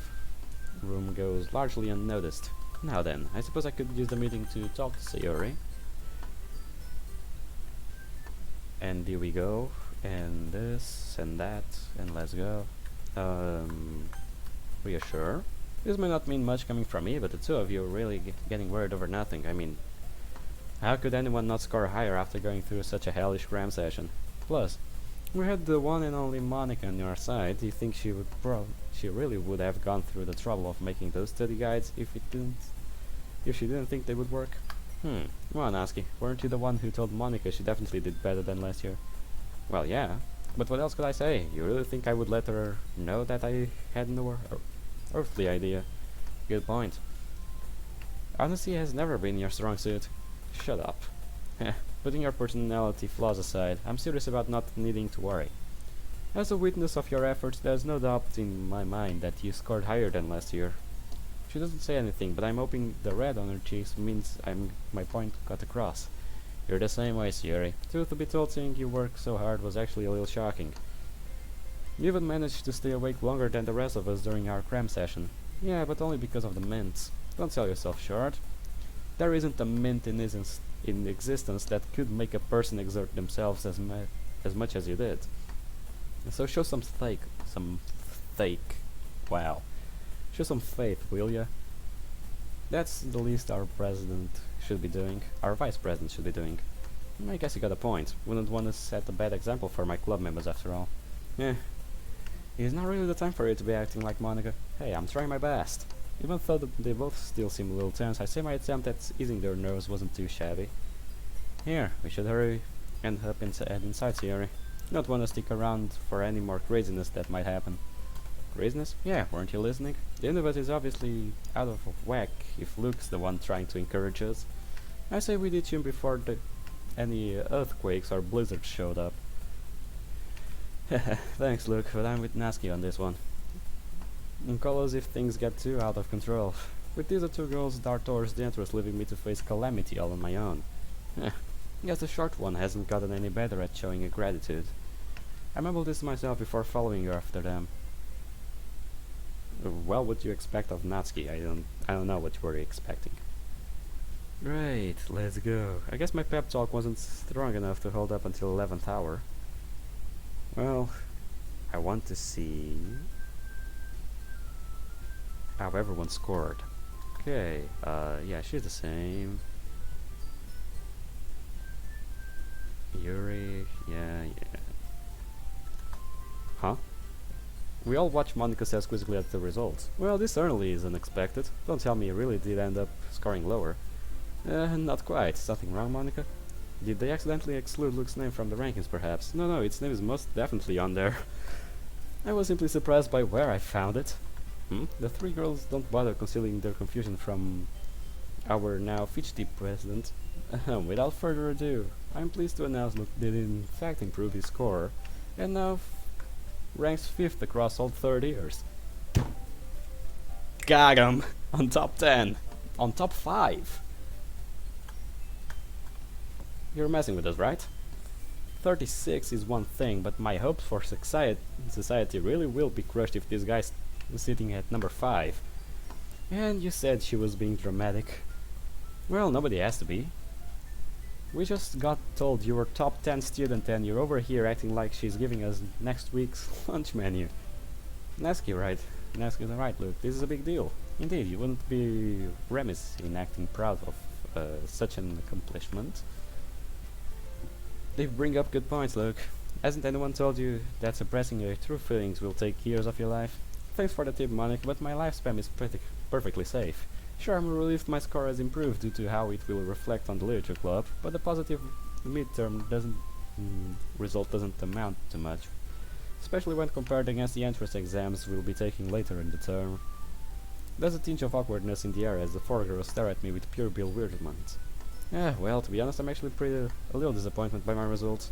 room goes largely unnoticed. Now then, I suppose I could use the meeting to talk to Sayori. And here we go, and this, and that, and let's go. Reassure? This may not mean much coming from me, but the two of you are really getting worried over nothing. I mean, how could anyone not score higher after going through such a hellish cram session? Plus, we had the one and only Monica on our side. Do you think she really would have gone through the trouble of making those study guides if she didn't think they would work? Come on, Aski, weren't you the one who told Monica she definitely did better than last year? Well, yeah, but what else could I say? You really think I would let her know that I had no earthly idea? Good point. Honesty has never been your strong suit. Shut up. Putting your personality flaws aside, I'm serious about not needing to worry. As a witness of your efforts, there's no doubt in my mind that you scored higher than last year. She doesn't say anything, but I'm hoping the red on her cheeks means my point got across. You're the same way, Sayori. Truth to be told, seeing you work so hard was actually a little shocking. You even managed to stay awake longer than the rest of us during our cram session. Yeah, but only because of the mints. Don't sell yourself short. There isn't a mint in existence that could make a person exert themselves as much as you did. So show some wow. Show some faith, will ya? That's the least our president should be doing. Our vice president should be doing. I guess you got a point. Wouldn't want to set a bad example for my club members after all. Yeah. It's not really the time for you to be acting like Monica. Hey, I'm trying my best. Even though they both still seem a little tense, I say my attempt at easing their nerves wasn't too shabby. Here, we should hurry and head inside, Sayori. Don't want to stick around for any more craziness that might happen. Craziness? Yeah, weren't you listening? The universe is obviously out of whack if Luke's the one trying to encourage us. I say we ditch him before any earthquakes or blizzards showed up. Thanks, Luke, but I'm with Nasky on this one. And call us if things get too out of control. With these two girls dart towards the entrance, leaving me to face calamity all on my own. Guess the short one hasn't gotten any better at showing a gratitude. I mumbled this to myself before following her after them. Well, what do you expect of Natsuki? I don't know what you were expecting. Great, let's go. I guess my pep talk wasn't strong enough to hold up until 11th hour. Well, I want to see how everyone scored. Okay, yeah, she's the same. Yuri, yeah. Huh? We all watched Monica says quizzically at the results. Well, this certainly is unexpected. Don't tell me you really did end up scoring lower. Not quite. Something wrong, Monica? Did they accidentally exclude Luke's name from the rankings, perhaps? No, its name is most definitely on there. I was simply surprised by where I found it. The three girls don't bother concealing their confusion from our now fidgety president. Without further ado, I'm pleased to announce Luke did in fact improve his score, and now ranks 5th across all 3rd years. Got him! On top 10! On top 5! You're messing with us, right? 36 is one thing, but my hopes for society really will be crushed if this guy's sitting at number 5. And you said she was being dramatic. Well, nobody has to be. We just got told you were top 10 student and you're over here acting like she's giving us next week's lunch menu. Nasky, right? Nasky is right, Luke. This is a big deal. Indeed, you wouldn't be remiss in acting proud of such an accomplishment. They bring up good points, Luke. Hasn't anyone told you that suppressing your true feelings will take years of your life? Thanks for the tip, Monica, but my lifespan is perfectly safe. Sure, I'm relieved my score has improved due to how it will reflect on the literature club, but the positive midterm result doesn't amount to much, especially when compared against the entrance exams we'll be taking later in the term. There's a tinge of awkwardness in the air as the four girls stare at me with pure bewilderment. Well, to be honest, I'm actually a little disappointed by my results.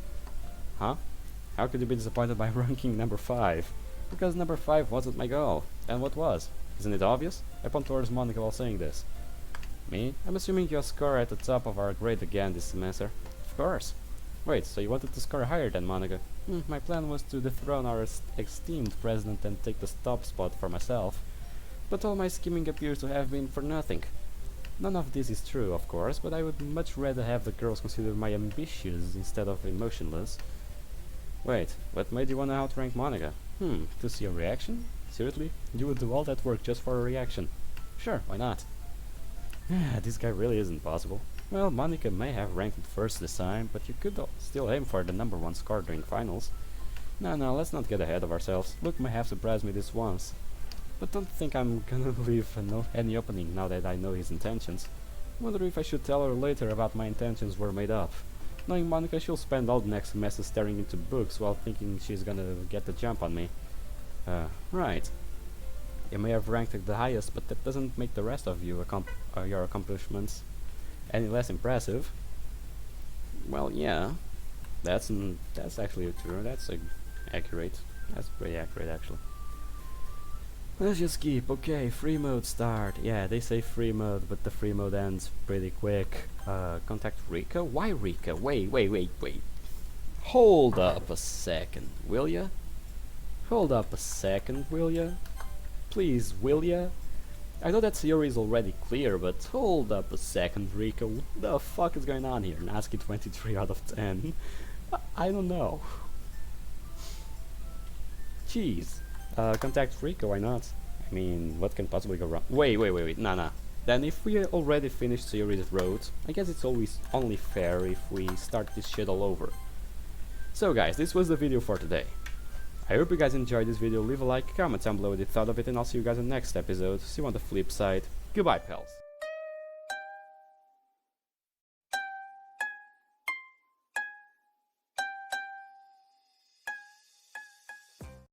Huh? How could you be disappointed by ranking number 5? Because number 5 wasn't my goal. And what was? Isn't it obvious? I point towards Monica while saying this. Me? I'm assuming you'll score at the top of our grade again this semester. Of course. Wait, so you wanted to score higher than Monica? My plan was to dethrone our esteemed president and take the top spot for myself. But all my scheming appears to have been for nothing. None of this is true, of course, but I would much rather have the girls consider me ambitious instead of emotionless. Wait, what made you want to outrank Monica? To see a reaction? Seriously? You would do all that work just for a reaction? Sure, why not? This guy really isn't possible. Well, Monica may have ranked first this time, but you could still aim for the number 1 score during finals. No, let's not get ahead of ourselves. Luke may have surprised me this once. But don't think I'm gonna leave any opening now that I know his intentions. Wonder if I should tell her later about my intentions were made up. Knowing Monica, she'll spend all the next semester staring into books while thinking she's gonna get the jump on me. Right. You may have ranked the highest, but that doesn't make the rest of your accomplishments any less impressive. Well, yeah. That's actually true. That's accurate. That's pretty accurate, actually. Let's just keep. Okay, free mode start. Yeah, they say free mode, but the free mode ends pretty quick. Contact Rika? Why Rika? Wait. Hold up a second, will ya? Hold up a second, will ya? Please, will ya? I know that Sayori is already clear, but hold up a second, Rika. What the fuck is going on here? Nasky 23 out of 10. I don't know. Jeez. Contact Rika, why not? I mean, what can possibly go wrong? Wait. Nah. Then if we already finished Sayori's road, I guess it's always only fair if we start this shit all over. So guys, this was the video for today. I hope you guys enjoyed this video. Leave a like, comment down below what you thought of it, and I'll see you guys in the next episode. See you on the flip side. Goodbye, pals.